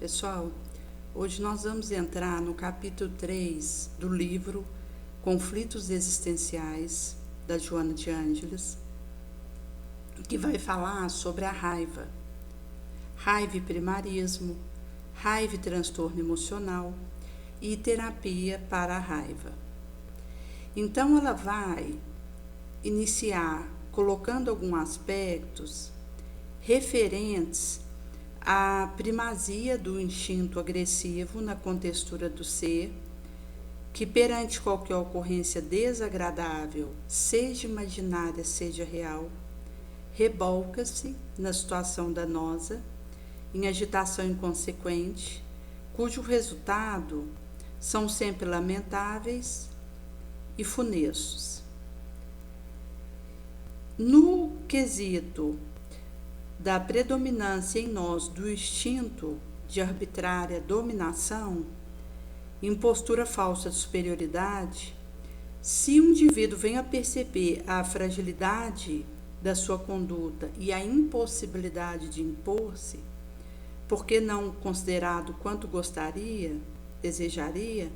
Pessoal, hoje nós vamos entrar no capítulo 3 do livro Conflitos Existenciais, da Joana de Ângeles, que vai falar sobre a raiva. Raiva e primarismo, raiva e transtorno emocional e terapia para a raiva. Então ela vai iniciar colocando alguns aspectos referentes à primazia do instinto agressivo na contextura do ser, que perante qualquer ocorrência desagradável, seja imaginária, seja real, rebolca-se na situação danosa, em agitação inconsequente, cujo resultado são sempre lamentáveis e funestos. No quesito da predominância em nós do instinto de arbitrária dominação, impostura falsa de superioridade, se o indivíduo vem a perceber a fragilidade da sua conduta e a impossibilidade de impor-se, porque não considerado quanto gostaria, desejaria,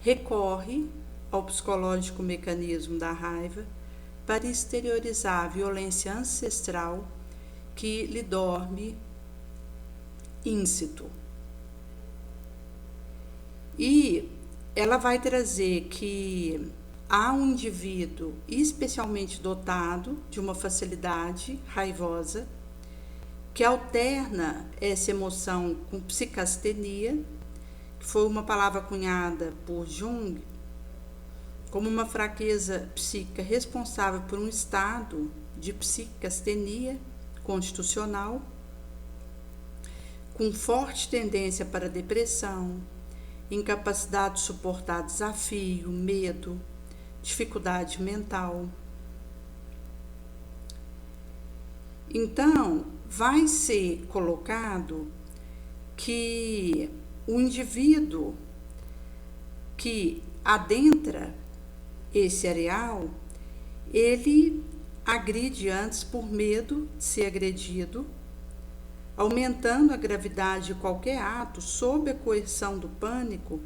recorre ao psicológico mecanismo da raiva para exteriorizar a violência ancestral que lhe dorme íncito. E ela vai trazer que há um indivíduo especialmente dotado de uma facilidade raivosa que alterna essa emoção com psicastenia, que foi uma palavra cunhada por Jung como uma fraqueza psíquica responsável por um estado de psicastenia constitucional, com forte tendência para depressão, incapacidade de suportar desafio, medo, dificuldade mental. Então, vai ser colocado que o indivíduo que adentra esse areal, ele agride antes por medo de ser agredido, aumentando a gravidade de qualquer ato sob a coerção do pânico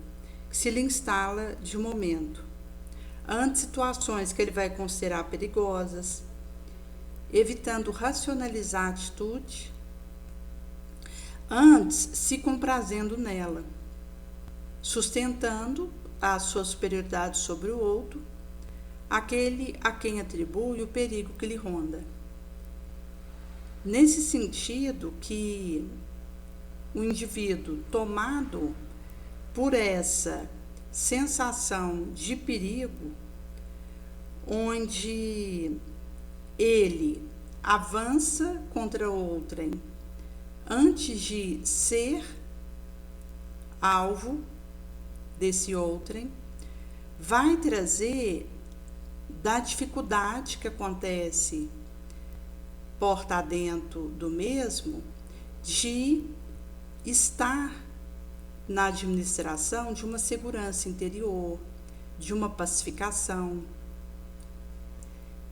que se lhe instala de momento, ante situações que ele vai considerar perigosas, evitando racionalizar a atitude, antes se comprazendo nela, sustentando a sua superioridade sobre o outro, aquele a quem atribui o perigo que lhe ronda. Nesse sentido que o indivíduo tomado por essa sensação de perigo, onde ele avança contra outrem antes de ser alvo desse outrem, vai trazer da dificuldade que acontece porta adentro do mesmo, de estar na administração de uma segurança interior, de uma pacificação.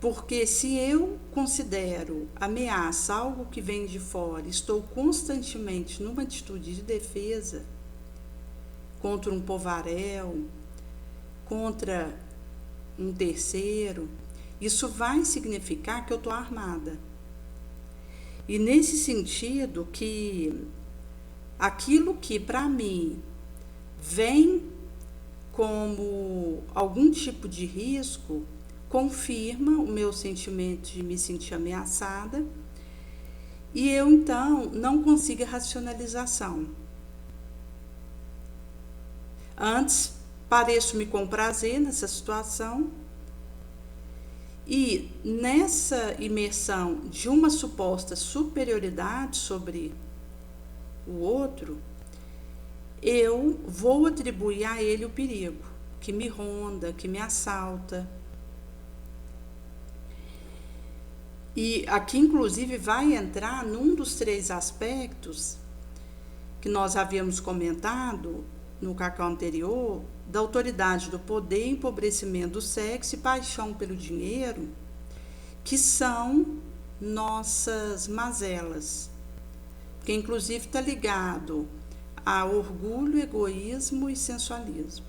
Porque se eu considero ameaça algo que vem de fora, estou constantemente numa atitude de defesa contra um povaréu, contra um terceiro, isso vai significar que eu estou armada. E nesse sentido que aquilo que para mim vem como algum tipo de risco, confirma o meu sentimento de me sentir ameaçada e eu então não consigo a racionalização. Antes pareço me comprazer nessa situação e nessa imersão de uma suposta superioridade sobre o outro, eu vou atribuir a ele o perigo que me ronda, que me assalta. E aqui, inclusive, vai entrar num dos 3 aspectos que nós havíamos comentado no cacau anterior, da autoridade do poder, empobrecimento do sexo e paixão pelo dinheiro, que são nossas mazelas, que inclusive está ligado a orgulho, egoísmo e sensualismo.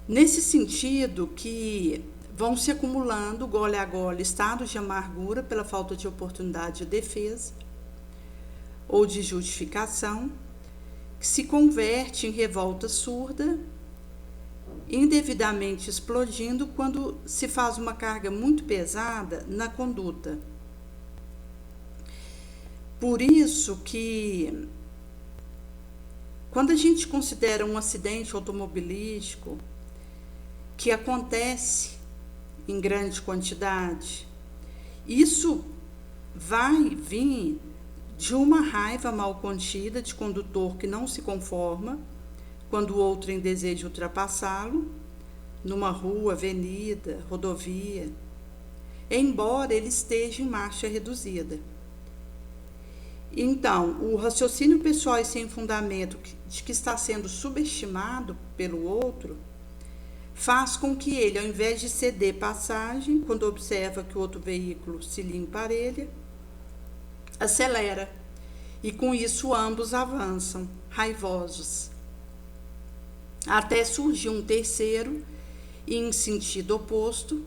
Nesse sentido que vão se acumulando, gole a gole, estados de amargura pela falta de oportunidade de defesa ou de justificação, que se converte em revolta surda, indevidamente explodindo quando se faz uma carga muito pesada na conduta. Por isso que, quando a gente considera um acidente automobilístico que acontece em grande quantidade, isso vai vir de uma raiva mal contida de condutor que não se conforma quando o outro deseja ultrapassá-lo numa rua, avenida, rodovia, embora ele esteja em marcha reduzida. Então, o raciocínio pessoal e sem fundamento de que está sendo subestimado pelo outro faz com que ele, ao invés de ceder passagem, quando observa que o outro veículo se lhe emparelha, acelera. E com isso ambos avançam, raivosos. Até surgir um terceiro, em sentido oposto,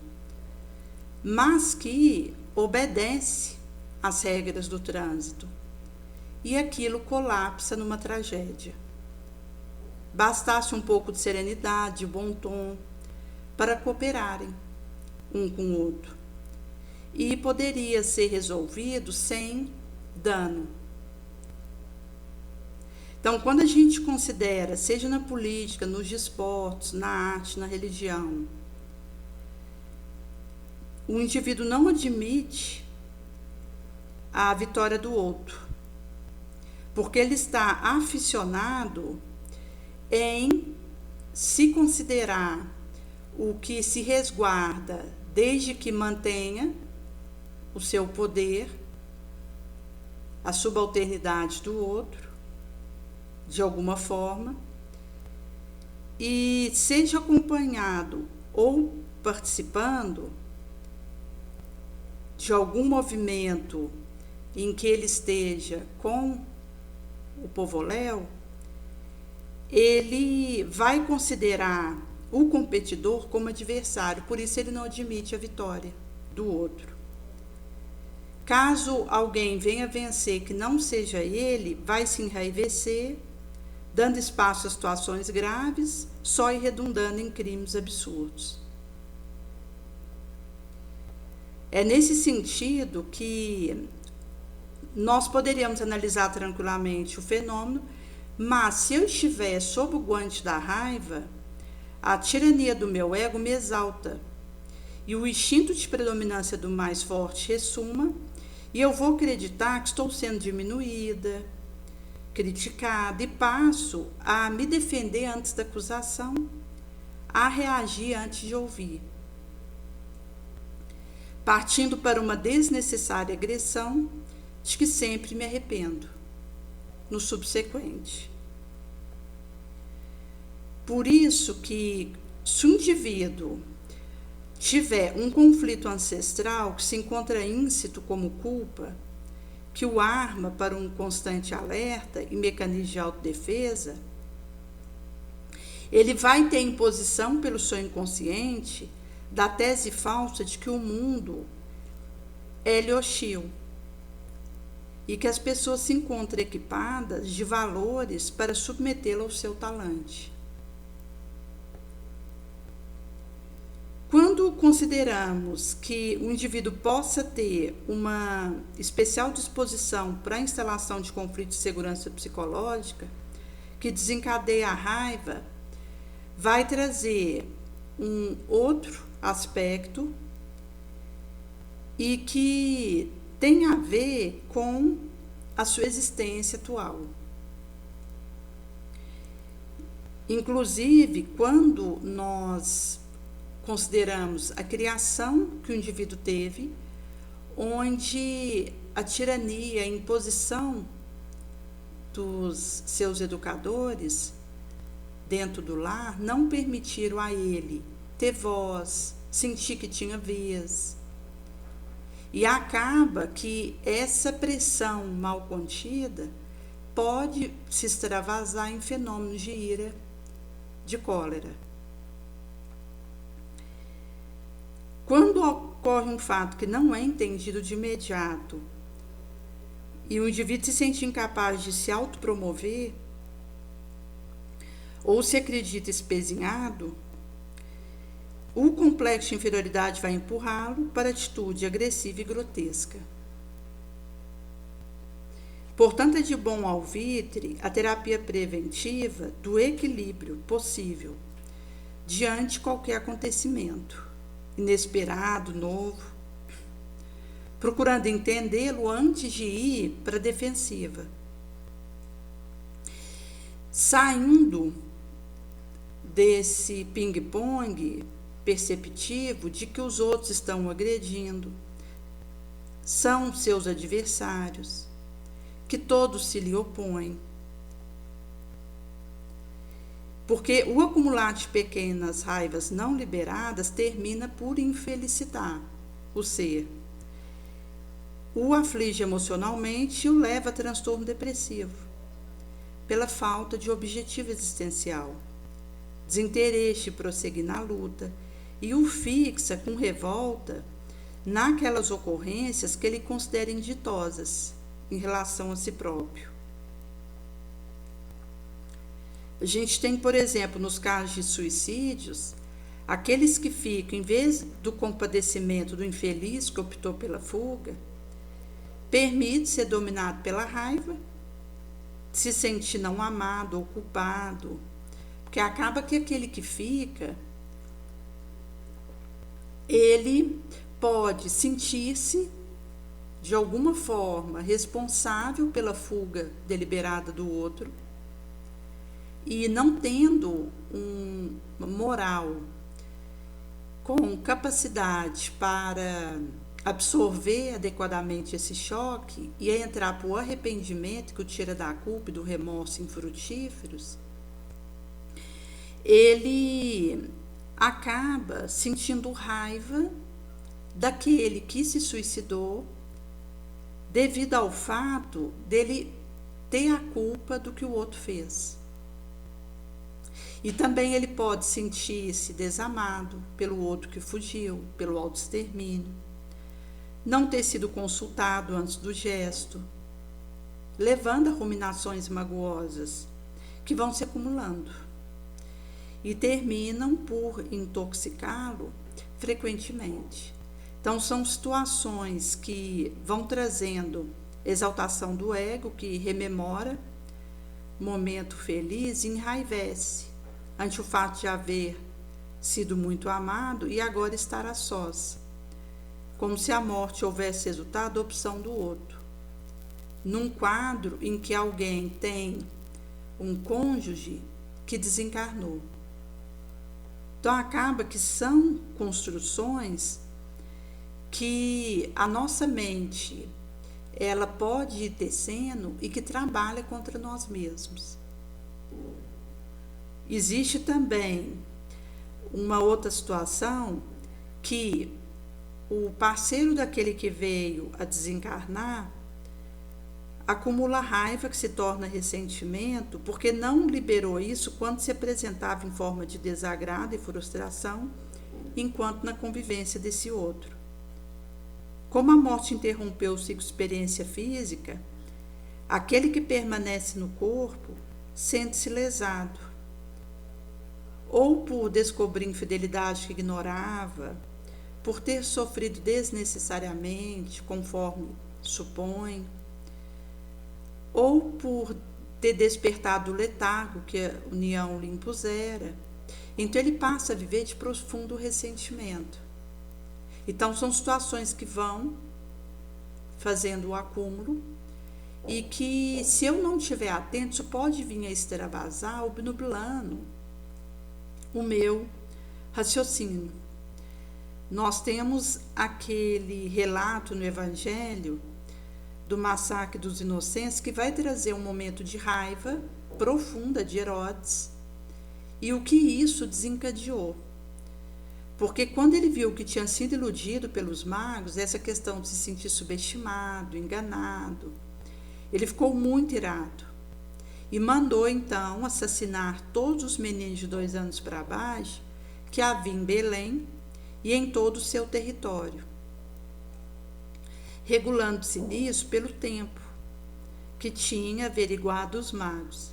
mas que obedece às regras do trânsito. E aquilo colapsa numa tragédia. Bastasse um pouco de serenidade, de bom tom, para cooperarem um com o outro. E poderia ser resolvido sem dano. Então, quando a gente considera, seja na política, nos esportes, na arte, na religião, o indivíduo não admite a vitória do outro, porque ele está aficionado em se considerar o que se resguarda desde que mantenha o seu poder, a subalternidade do outro, de alguma forma, e seja acompanhado ou participando de algum movimento em que ele esteja com o povoléu, ele vai considerar o competidor como adversário, por isso ele não admite a vitória do outro. Caso alguém venha vencer que não seja ele, vai se enraivecer, dando espaço a situações graves, só e redundando em crimes absurdos. É nesse sentido que nós poderíamos analisar tranquilamente o fenômeno, mas se eu estiver sob o guante da raiva, a tirania do meu ego me exalta e o instinto de predominância do mais forte ressuma, e eu vou acreditar que estou sendo diminuída, criticada, e passo a me defender antes da acusação, a reagir antes de ouvir, partindo para uma desnecessária agressão de que sempre me arrependo no subsequente. Por isso que, se o indivíduo tiver um conflito ancestral que se encontra íncito como culpa, que o arma para um constante alerta e mecanismo de autodefesa, ele vai ter imposição pelo seu inconsciente da tese falsa de que o mundo é-lhe hostil e que as pessoas se encontram equipadas de valores para submetê-lo ao seu talante. Quando consideramos que o indivíduo possa ter uma especial disposição para a instalação de conflitos de segurança psicológica, que desencadeia a raiva, vai trazer um outro aspecto e que tem a ver com a sua existência atual. Inclusive, quando nós consideramos a criação que o indivíduo teve, onde a tirania, a imposição dos seus educadores dentro do lar não permitiram a ele ter voz, sentir que tinha vez. E acaba que essa pressão mal contida pode se extravasar em fenômenos de ira, de cólera. Quando ocorre um fato que não é entendido de imediato e o indivíduo se sente incapaz de se autopromover ou se acredita espezinhado, o complexo de inferioridade vai empurrá-lo para a atitude agressiva e grotesca. Portanto, é de bom alvitre a terapia preventiva do equilíbrio possível diante de qualquer acontecimento inesperado, novo, procurando entendê-lo antes de ir para a defensiva. Saindo desse ping-pong perceptivo de que os outros estão o agredindo, são seus adversários, que todos se lhe opõem. Porque o acumular de pequenas raivas não liberadas termina por infelicitar o ser, o aflige emocionalmente e o leva a transtorno depressivo, pela falta de objetivo existencial, desinteresse de prosseguir na luta, e o fixa com revolta naquelas ocorrências que ele considera inditosas em relação a si próprio. A gente tem, por exemplo, nos casos de suicídios, aqueles que ficam, em vez do compadecimento do infeliz que optou pela fuga, permite ser dominado pela raiva, se sentir não amado ou culpado, porque acaba que aquele que fica, ele pode sentir-se de alguma forma responsável pela fuga deliberada do outro e não tendo uma moral com capacidade para absorver adequadamente esse choque e entrar para o arrependimento que o tira da culpa e do remorso infrutíferos, ele acaba sentindo raiva daquele que se suicidou devido ao fato dele ter a culpa do que o outro fez. E também ele pode sentir-se desamado pelo outro que fugiu, pelo autoextermínio, não ter sido consultado antes do gesto, levando a ruminações magoosas que vão se acumulando e terminam por intoxicá-lo frequentemente. Então, são situações que vão trazendo exaltação do ego, que rememora momento feliz e enraivece ante o fato de haver sido muito amado e agora estar a sós, como se a morte houvesse resultado da opção do outro. Num quadro em que alguém tem um cônjuge que desencarnou. Então, acaba que são construções que a nossa mente ela pode ir tecendo e que trabalha contra nós mesmos. Existe também uma outra situação que o parceiro daquele que veio a desencarnar acumula raiva que se torna ressentimento porque não liberou isso quando se apresentava em forma de desagrado e frustração enquanto na convivência desse outro. Como a morte interrompeu sua experiência física, aquele que permanece no corpo sente-se lesado, ou por descobrir infidelidade que ignorava, por ter sofrido desnecessariamente, conforme supõe, ou por ter despertado o letargo que a união lhe impusera. Então ele passa a viver de profundo ressentimento. Então são situações que vão fazendo o acúmulo e que, se eu não estiver atento, isso pode vir a extravasar, obnubilando o meu raciocínio. Nós temos aquele relato no Evangelho do massacre dos inocentes que vai trazer um momento de raiva profunda de Herodes e o que isso desencadeou. Porque quando ele viu que tinha sido iludido pelos magos, essa questão de se sentir subestimado, enganado, ele ficou muito irado. e mandou então assassinar todos os meninos de 2 anos para baixo que havia em Belém e em todo o seu território, regulando-se nisso pelo tempo que tinha averiguado os magos.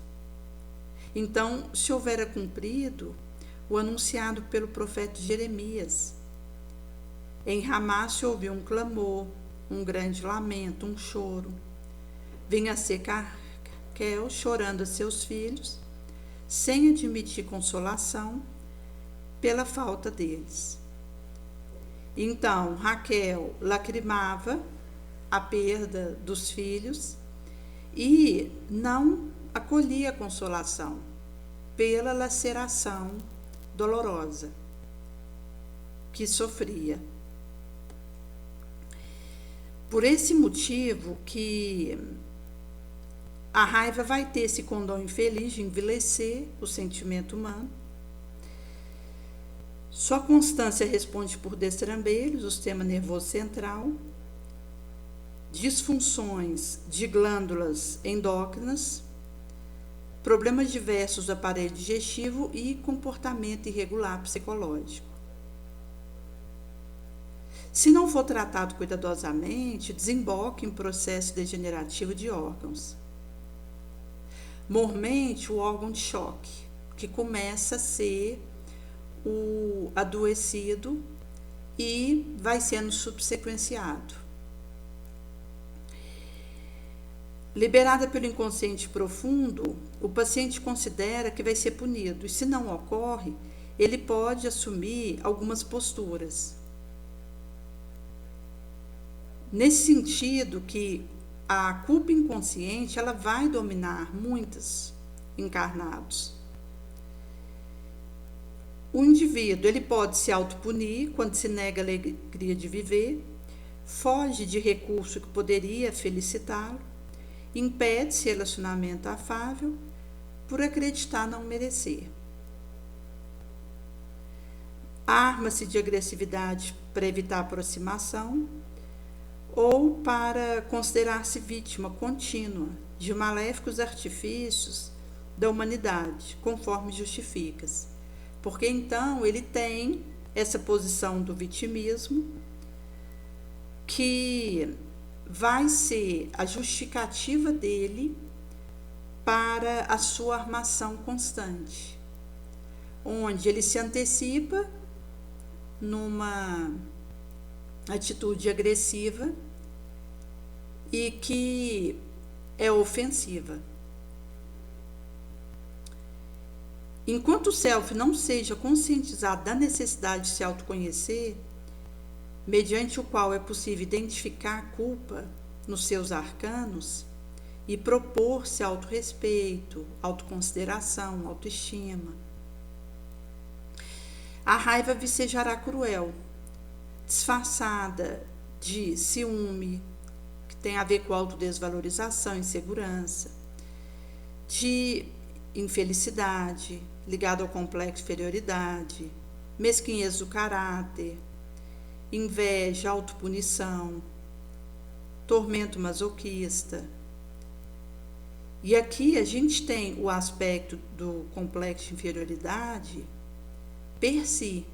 Então se houvera cumprido o anunciado pelo profeta Jeremias. Em Ramá se ouviu um clamor, um grande lamento, um choro. Vinha-se Raquel chorando a seus filhos, sem admitir consolação pela falta deles. Então Raquel lacrimava a perda dos filhos e não acolhia a consolação pela laceração dolorosa que sofria. Por esse motivo que a raiva vai ter esse condão infeliz de envilecer o sentimento humano. Sua constância responde por destrambelhos, o sistema nervoso central, disfunções de glândulas endócrinas, problemas diversos do aparelho digestivo e comportamento irregular psicológico. Se não for tratado cuidadosamente, desemboca em processo degenerativo de órgãos. Mormente, o órgão de choque, que começa a ser o adoecido e vai sendo subsequenciado. Liberada pelo inconsciente profundo, o paciente considera que vai ser punido, e se não ocorre, ele pode assumir algumas posturas. Nesse sentido que a culpa inconsciente ela vai dominar muitos encarnados. O indivíduo ele pode se autopunir quando se nega a alegria de viver, foge de recurso que poderia felicitá-lo, impede-se relacionamento afável por acreditar não merecer. Arma-se de agressividade para evitar aproximação ou para considerar-se vítima contínua de maléficos artifícios da humanidade, conforme justifica-se. Porque então ele tem essa posição do vitimismo que vai ser a justificativa dele para a sua armação constante, onde ele se antecipa numa atitude agressiva e que é ofensiva. Enquanto o self não seja conscientizado da necessidade de se autoconhecer, mediante o qual é possível identificar a culpa nos seus arcanos e propor-se autorrespeito, autoconsideração, autoestima, a raiva vicejará cruel, disfarçada de ciúme, que tem a ver com autodesvalorização, insegurança, de infelicidade, ligado ao complexo de inferioridade, mesquinhez do caráter, inveja, autopunição, tormento masoquista. E aqui a gente tem o aspecto do complexo de inferioridade per si,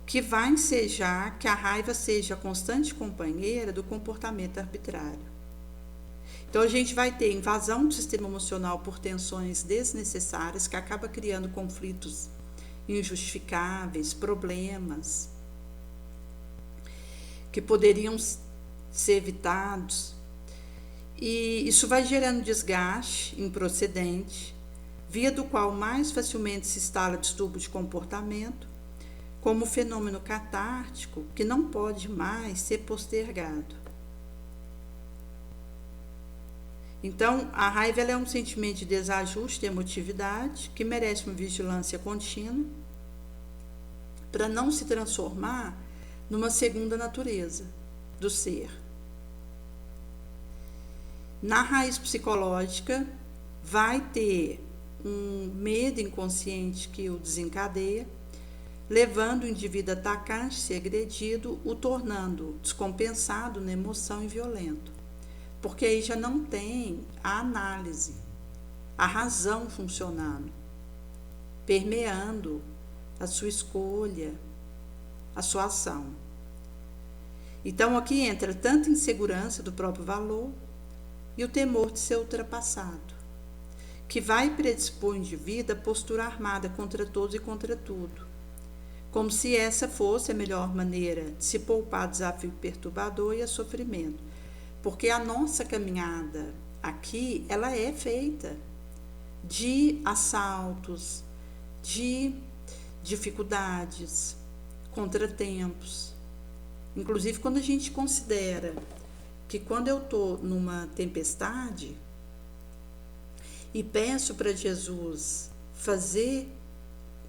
que vai ensejar que a raiva seja a constante companheira do comportamento arbitrário. Então a gente vai ter invasão do sistema emocional por tensões desnecessárias que acaba criando conflitos injustificáveis, problemas que poderiam ser evitados, e isso vai gerando desgaste improcedente, via do qual mais facilmente se instala distúrbio de comportamento, como fenômeno catártico que não pode mais ser postergado. Então, a raiva ela é um sentimento de desajuste de emotividade que merece uma vigilância contínua para não se transformar numa segunda natureza do ser. Na raiz psicológica, vai ter um medo inconsciente que o desencadeia, levando o indivíduo a atacar-se, agredido, o tornando descompensado na emoção e violento. Porque aí já não tem a análise a razão funcionando, permeando a sua escolha, a sua ação. Então aqui entra tanta insegurança do próprio valor e o temor de ser ultrapassado, que vai predispor o indivíduo a postura armada contra todos e contra tudo, como se essa fosse a melhor maneira de se poupar ao desafio perturbador e a sofrimento. Porque a nossa caminhada aqui, ela é feita de assaltos, de dificuldades, contratempos. Inclusive, quando a gente considera que quando eu estou numa tempestade e peço para Jesus fazer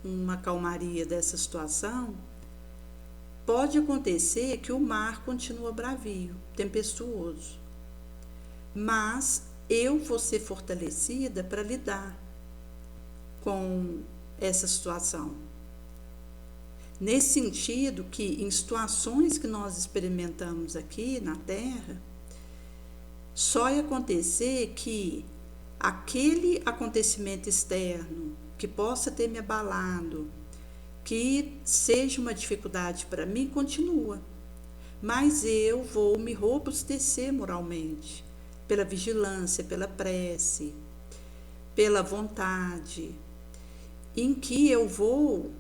uma calmaria dessa situação, pode acontecer que o mar continua bravio, tempestuoso, mas eu vou ser fortalecida para lidar com essa situação. Nesse sentido que em situações que nós experimentamos aqui na Terra, só ia acontecer que aquele acontecimento externo que possa ter me abalado, que seja uma dificuldade para mim, continua. Mas eu vou me robustecer moralmente, pela vigilância, pela prece, pela vontade, em que eu vou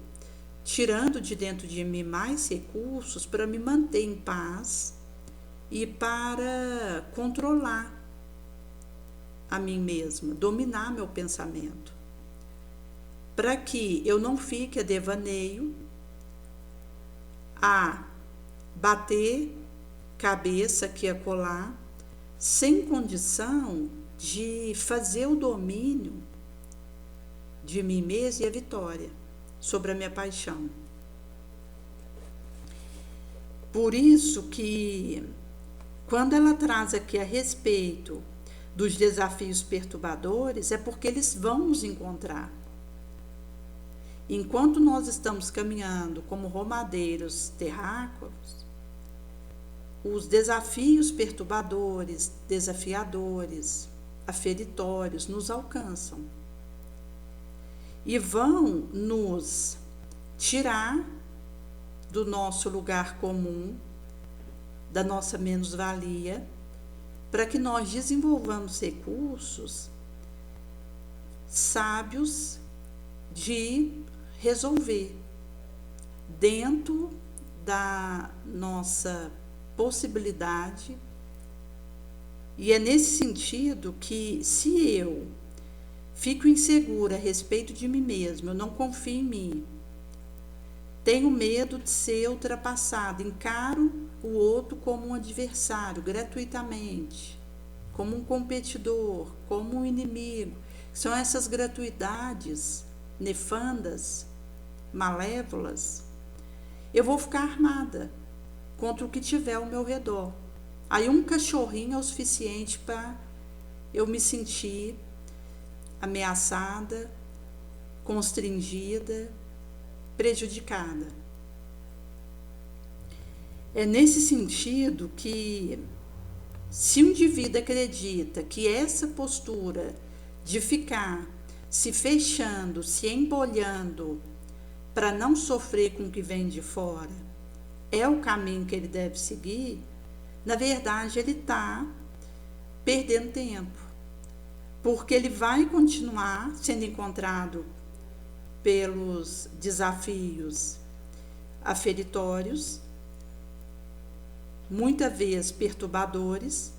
tirando de dentro de mim mais recursos para me manter em paz e para controlar a mim mesma, dominar meu pensamento, para que eu não fique a devaneio, a bater cabeça aqui e acolá, sem condição de fazer o domínio de mim mesma e a vitória sobre a minha paixão. Por isso que, quando ela traz aqui a respeito dos desafios perturbadores, é porque eles vão nos encontrar. Enquanto nós estamos caminhando como romadeiros terráqueos, os desafios perturbadores, desafiadores, aferitórios nos alcançam e vão nos tirar do nosso lugar comum, da nossa menos-valia, para que nós desenvolvamos recursos sábios de resolver dentro da nossa possibilidade. E é nesse sentido que, se eu fico insegura a respeito de mim mesma, eu não confio em mim, tenho medo de ser ultrapassado, encaro o outro como um adversário gratuitamente, como um competidor, como um inimigo. São essas gratuidades nefandas, malévolas. Eu vou ficar armada contra o que tiver ao meu redor. Aí um cachorrinho é o suficiente para eu me sentir ameaçada, constringida, prejudicada. É nesse sentido que, se um indivíduo acredita que essa postura de ficar se fechando, se embolhando para não sofrer com o que vem de fora, é o caminho que ele deve seguir, na verdade ele está perdendo tempo, porque ele vai continuar sendo encontrado pelos desafios aferitórios, muitas vezes perturbadores,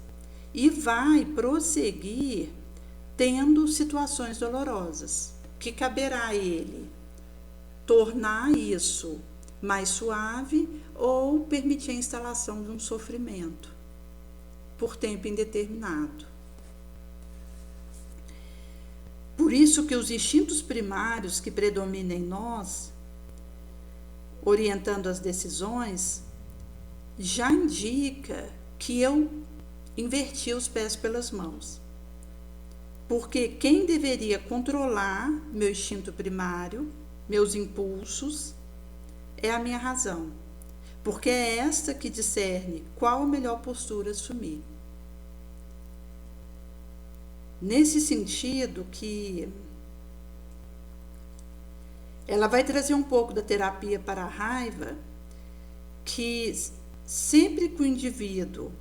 e vai prosseguir tendo situações dolorosas, que caberá a ele tornar isso mais suave ou permitir a instalação de um sofrimento por tempo indeterminado. Por isso que os instintos primários que predominam em nós, orientando as decisões, já indica que eu inverti os pés pelas mãos. Porque quem deveria controlar meu instinto primário, meus impulsos, é a minha razão. Porque é esta que discerne qual a melhor postura a assumir. Nesse sentido que ela vai trazer um pouco da terapia para a raiva, que sempre que o indivíduo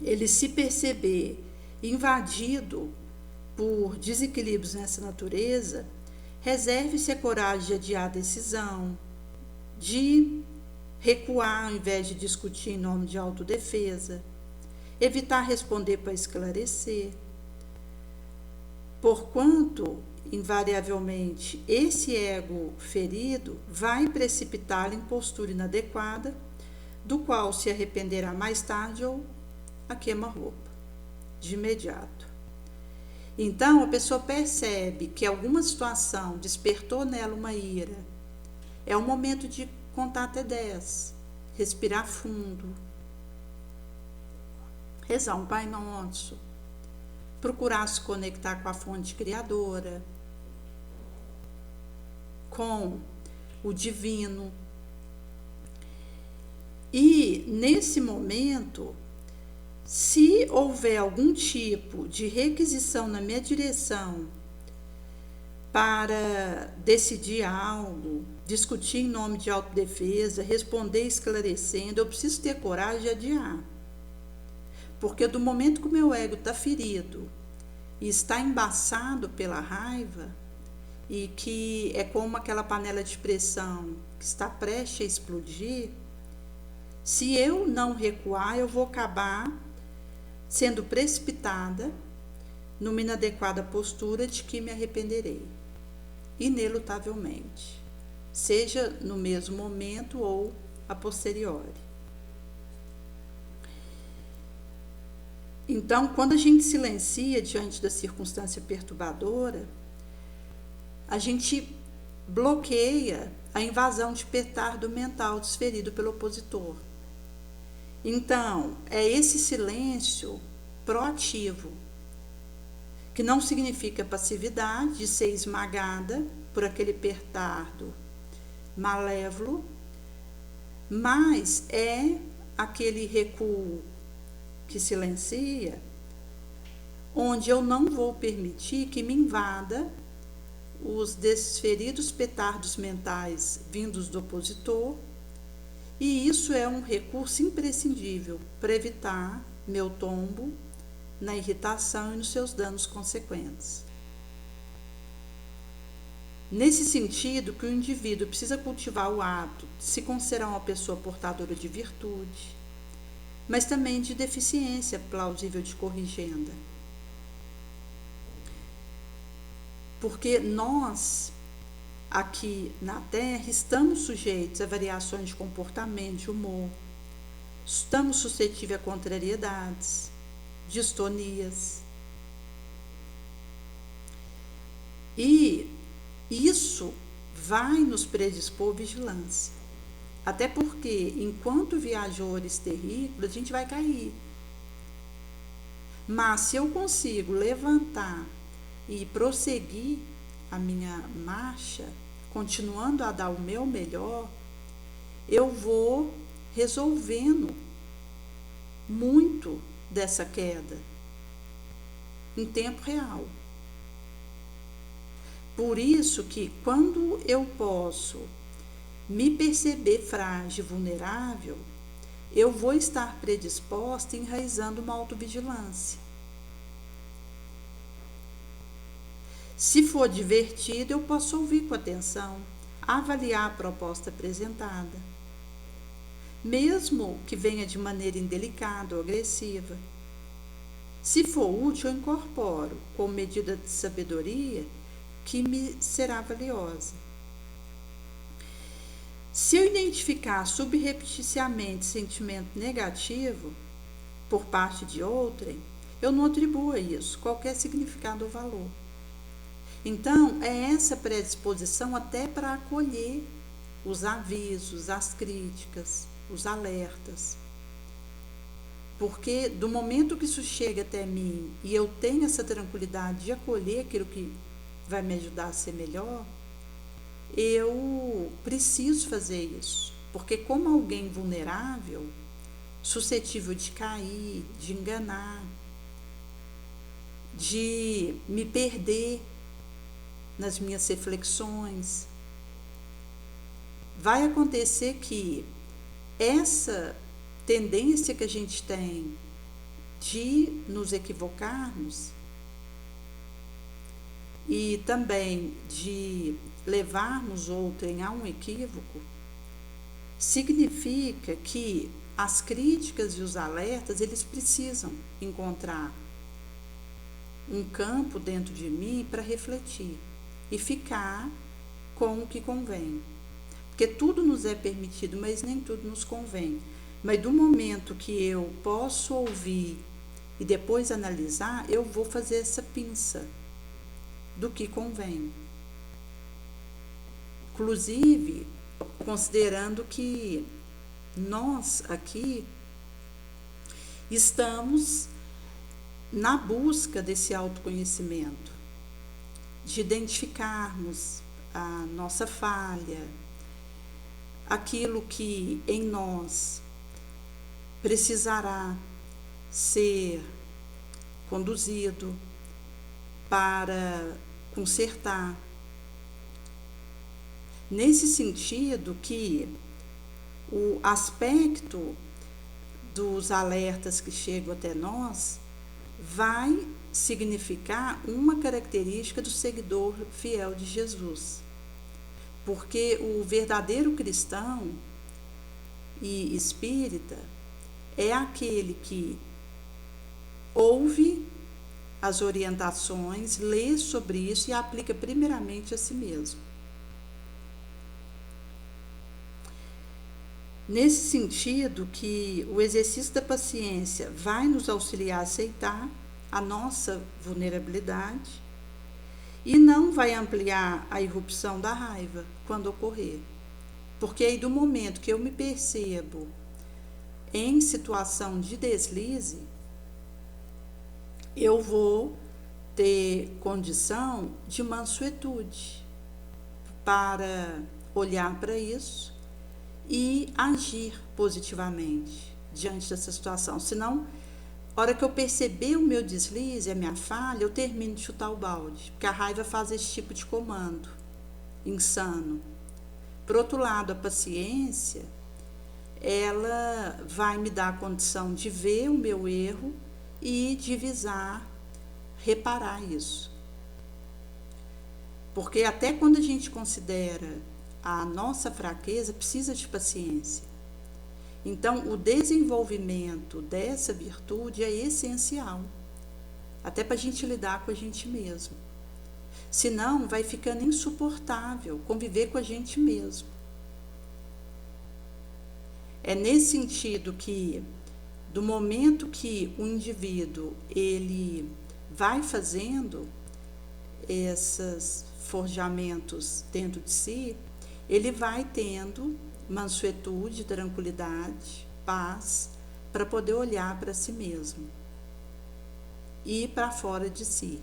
ele se perceber invadido por desequilíbrios nessa natureza, reserve-se a coragem de adiar a decisão, de recuar ao invés de discutir em nome de autodefesa, evitar responder para esclarecer, porquanto, invariavelmente, esse ego ferido vai precipitá-lo em postura inadequada, do qual se arrependerá mais tarde ou a queima-roupa, de imediato. Então, a pessoa percebe que alguma situação despertou nela uma ira. É o momento de contar até 10, respirar fundo, rezar um Pai Nosso, procurar se conectar com a fonte criadora, com o divino. E, nesse momento, se houver algum tipo de requisição na minha direção para decidir algo, discutir em nome de autodefesa, responder esclarecendo, eu preciso ter coragem de adiar. Porque do momento que o meu ego está ferido e está embaçado pela raiva, e que é como aquela panela de pressão que está prestes a explodir, se eu não recuar, eu vou acabar sendo precipitada numa inadequada postura de que me arrependerei, inelutavelmente, seja no mesmo momento ou a posteriori. Então, quando a gente silencia diante da circunstância perturbadora, a gente bloqueia a invasão de petardo mental desferido pelo opositor. Então, é esse silêncio proativo, que não significa passividade, de ser esmagada por aquele petardo malévolo, mas é aquele recuo que silencia, onde eu não vou permitir que me invada os desferidos petardos mentais vindos do opositor, e isso é um recurso imprescindível para evitar meu tombo na irritação e nos seus danos consequentes. Nesse sentido, que o indivíduo precisa cultivar o hábito de se considerar uma pessoa portadora de virtude, mas também de deficiência plausível de corrigenda. Porque nós, aqui na Terra, estamos sujeitos a variações de comportamento, de humor, estamos suscetíveis a contrariedades, distonias. E isso vai nos predispor vigilância. Até porque, enquanto viajores terrícolas, a gente vai cair. Mas se eu consigo levantar e prosseguir a minha marcha, continuando a dar o meu melhor, eu vou resolvendo muito dessa queda em tempo real. Por isso que quando eu posso me perceber frágil, vulnerável, eu vou estar predisposta enraizando uma autovigilância. Se for divertido, eu posso ouvir com atenção, avaliar a proposta apresentada, mesmo que venha de maneira indelicada ou agressiva. Se for útil, eu incorporo como medida de sabedoria que me será valiosa. Se eu identificar subrepticiamente sentimento negativo por parte de outrem, eu não atribuo a isso qualquer significado ou valor. Então, é essa predisposição até para acolher os avisos, as críticas, os alertas. Porque do momento que isso chega até mim e eu tenho essa tranquilidade de acolher aquilo que vai me ajudar a ser melhor, eu preciso fazer isso. Porque como alguém vulnerável, suscetível de cair, de enganar, de me perder nas minhas reflexões. Vai acontecer que essa tendência que a gente tem de nos equivocarmos e também de levarmos outrem a um equívoco, significa que as críticas e os alertas, eles precisam encontrar um campo dentro de mim para refletir e ficar com o que convém. Porque tudo nos é permitido, mas nem tudo nos convém. Mas do momento que eu posso ouvir e depois analisar, eu vou fazer essa pinça do que convém. Inclusive, considerando que nós aqui estamos na busca desse autoconhecimento, de identificarmos a nossa falha, aquilo que em nós precisará ser conduzido para consertar. Nesse sentido que o aspecto dos alertas que chegam até nós vai significar uma característica do seguidor fiel de Jesus. Porque o verdadeiro cristão e espírita é aquele que ouve as orientações, lê sobre isso e aplica primeiramente a si mesmo. Nesse sentido que o exercício da paciência vai nos auxiliar a aceitar a nossa vulnerabilidade e não vai ampliar a irrupção da raiva quando ocorrer. Porque aí do momento que eu me percebo em situação de deslize, eu vou ter condição de mansuetude para olhar para isso e agir positivamente diante dessa situação. Senão, a hora que eu perceber o meu deslize, a minha falha, eu termino de chutar o balde, porque a raiva faz esse tipo de comando insano. Por outro lado, a paciência, ela vai me dar a condição de ver o meu erro e de visar, reparar isso. Porque até quando a gente considera a nossa fraqueza, precisa de paciência. Então, o desenvolvimento dessa virtude é essencial, até para a gente lidar com a gente mesmo. Senão, vai ficando insuportável conviver com a gente mesmo. É nesse sentido que, do momento que o indivíduo ele vai fazendo esses forjamentos dentro de si, ele vai tendo mansuetude, tranquilidade, paz, para poder olhar para si mesmo e para fora de si.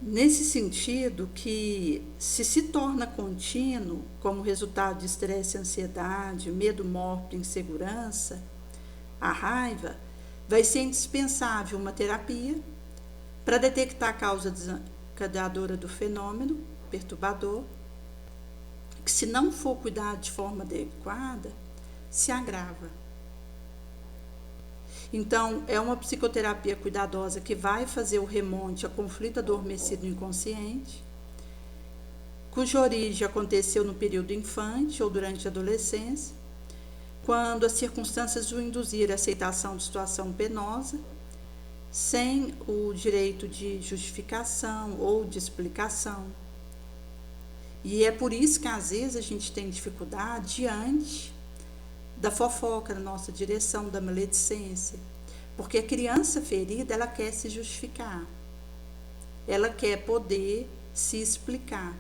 Nesse sentido que se torna contínuo como resultado de estresse, ansiedade, medo, morte, insegurança, a raiva, vai ser indispensável uma terapia para detectar a causa desencadeadora do fenômeno perturbador, que se não for cuidado de forma adequada, se agrava. Então, é uma psicoterapia cuidadosa que vai fazer o remonte a conflito adormecido no inconsciente, cuja origem aconteceu no período infante ou durante a adolescência, quando as circunstâncias o induziram à aceitação de situação penosa, sem o direito de justificação ou de explicação. E é por isso que às vezes a gente tem dificuldade diante da fofoca na nossa direção, da maledicência, porque a criança ferida, ela quer se justificar, ela quer poder se explicar.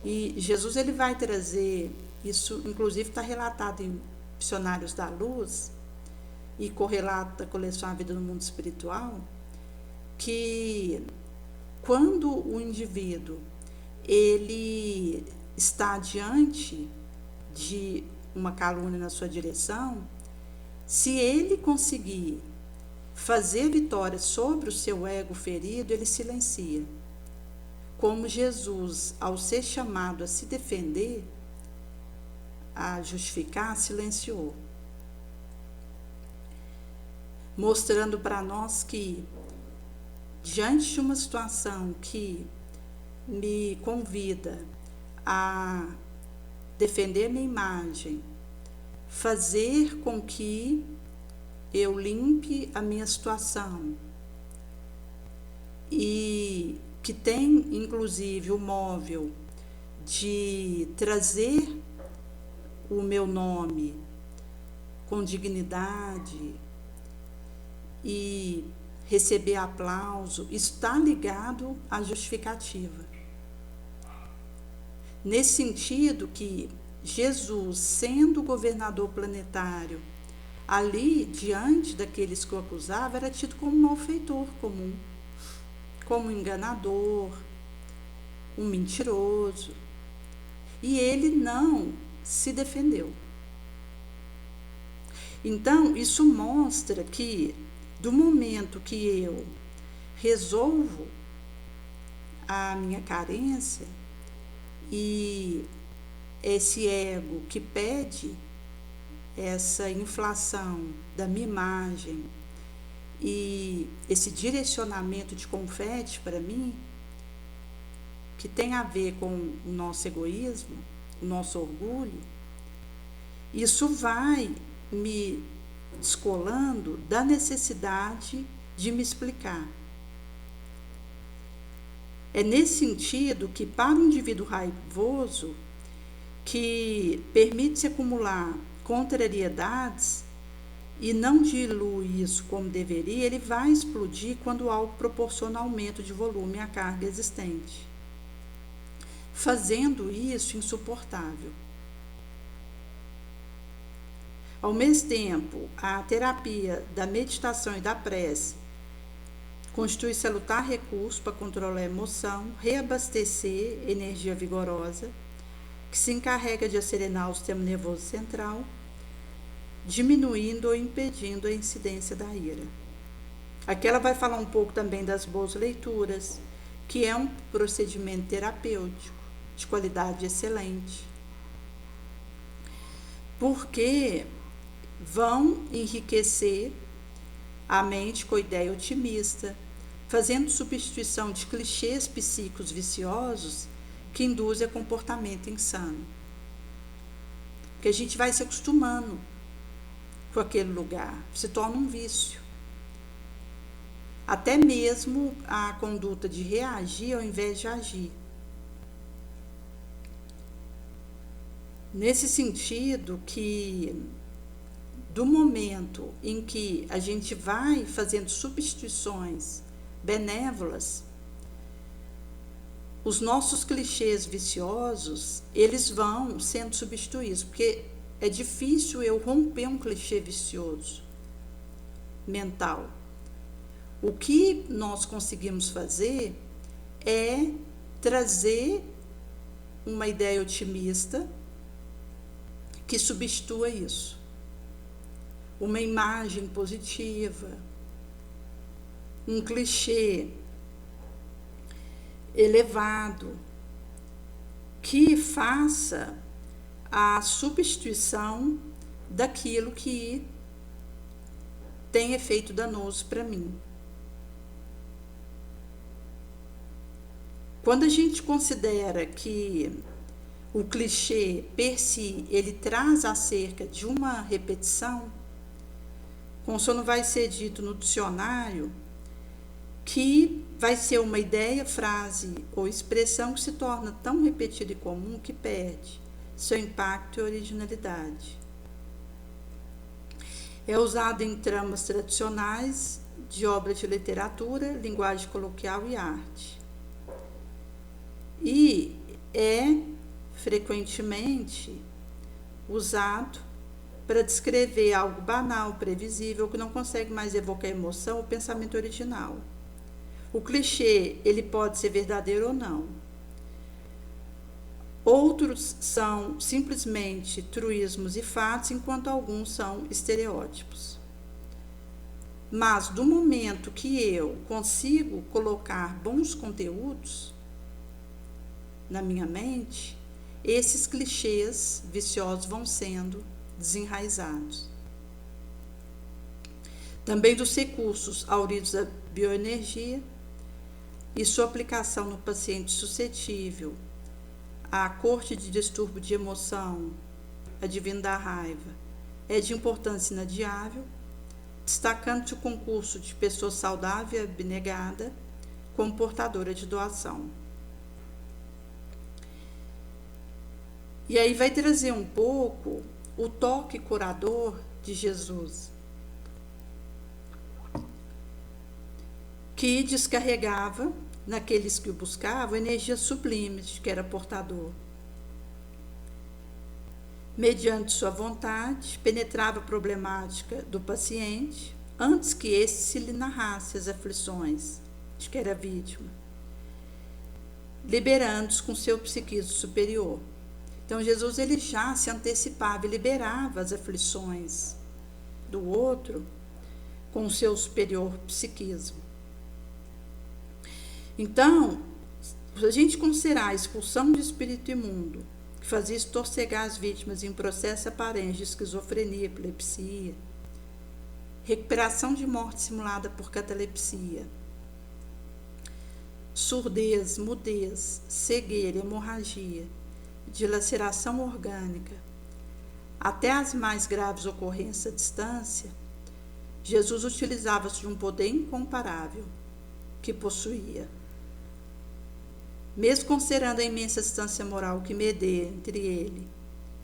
E Jesus ele vai trazer, isso inclusive está relatado em Missionários da Luz, e correlata a coleção A Vida no Mundo Espiritual, que quando o indivíduo ele está diante de uma calúnia na sua direção, Se ele conseguir fazer vitória sobre o seu ego ferido, ele silencia. Como Jesus, ao ser chamado a se defender, a justificar, silenciou. Mostrando para nós que, diante de uma situação que me convida a defender minha imagem, fazer com que eu limpe a minha situação, e que tem inclusive o móvel de trazer o meu nome com dignidade e receber aplauso, está ligado à justificativa. Nesse sentido que Jesus, sendo governador planetário, ali, diante daqueles que o acusavam, era tido como um malfeitor comum, como um enganador, um mentiroso. E ele não se defendeu. Então, isso mostra que, do momento que eu resolvo a minha carência e esse ego que pede essa inflação da minha imagem e esse direcionamento de confete para mim, que tem a ver com o nosso egoísmo, o nosso orgulho, isso vai me descolando da necessidade de me explicar. É nesse sentido que, para o indivíduo raivoso, que permite-se acumular contrariedades e não dilui isso como deveria, ele vai explodir quando algo proporciona aumento de volume à carga existente, fazendo isso insuportável. Ao mesmo tempo, a terapia da meditação e da prece constitui salutar recurso para controlar a emoção, reabastecer energia vigorosa, que se encarrega de acerenar o sistema nervoso central, diminuindo ou impedindo a incidência da ira. Aqui ela vai falar um pouco também das boas leituras, que é um procedimento terapêutico de qualidade excelente, porque vão enriquecer a mente com a ideia otimista, fazendo substituição de clichês psíquicos viciosos que induzem a comportamento insano. Porque a gente vai se acostumando com aquele lugar, se torna um vício. Até mesmo a conduta de reagir ao invés de agir. Nesse sentido que, do momento em que a gente vai fazendo substituições benévolas, os nossos clichês viciosos, eles vão sendo substituídos, porque é difícil eu romper um clichê vicioso mental. O que nós conseguimos fazer é trazer uma ideia otimista que substitua isso. Uma imagem positiva, um clichê elevado, que faça a substituição daquilo que tem efeito danoso para mim. Quando a gente considera que o clichê, per si, ele traz acerca de uma repetição, como vai ser dito no dicionário, que vai ser uma ideia, frase ou expressão que se torna tão repetida e comum que perde seu impacto e originalidade. É usado em tramas tradicionais de obras de literatura, linguagem coloquial e arte. E é frequentemente usado para descrever algo banal, previsível, que não consegue mais evocar emoção ou pensamento original. O clichê, ele pode ser verdadeiro ou não. Outros são simplesmente truísmos e fatos, enquanto alguns são estereótipos. Mas do momento que eu consigo colocar bons conteúdos na minha mente, esses clichês viciosos vão sendo desenraizados. Também dos recursos auridos da bioenergia e sua aplicação no paciente suscetível à corte de distúrbio de emoção, advindo da raiva, é de importância inadiável, destacando-se o concurso de pessoa saudável e abnegada como portadora de doação. E aí vai trazer um pouco o toque curador de Jesus, que descarregava naqueles que o buscavam energia sublime de que era portador. Mediante sua vontade, penetrava a problemática do paciente antes que esse se lhe narrasse as aflições de que era vítima, liberando-os com seu psiquismo superior. Então Jesus ele já se antecipava e liberava as aflições do outro com o seu superior psiquismo. Então, se a gente considerar a expulsão de espírito imundo, que fazia estorcegar as vítimas em processo aparente de esquizofrenia, epilepsia, recuperação de morte simulada por catalepsia, surdez, mudez, cegueira, hemorragia, dilaceração orgânica, até as mais graves ocorrências à distância, Jesus utilizava-se de um poder incomparável que possuía. Mesmo considerando a imensa distância moral que medeia entre ele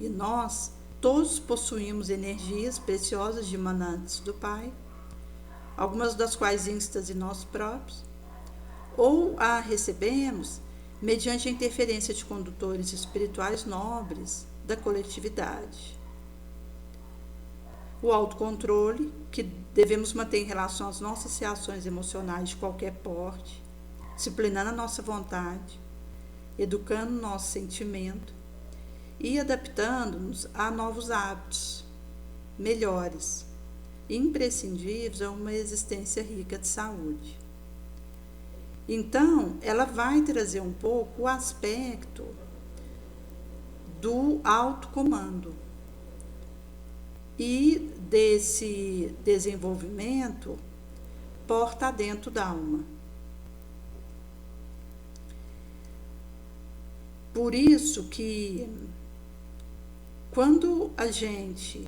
e nós, todos possuímos energias preciosas dimanantes do Pai, algumas das quais instas em nós próprios, ou a recebemos mediante a interferência de condutores espirituais nobres da coletividade. O autocontrole, que devemos manter em relação às nossas reações emocionais de qualquer porte, disciplinando a nossa vontade, educando o nosso sentimento e adaptando-nos a novos hábitos melhores, imprescindíveis a uma existência rica de saúde. Então, ela vai trazer um pouco o aspecto do autocomando e desse desenvolvimento porta dentro da alma. Por isso que quando a gente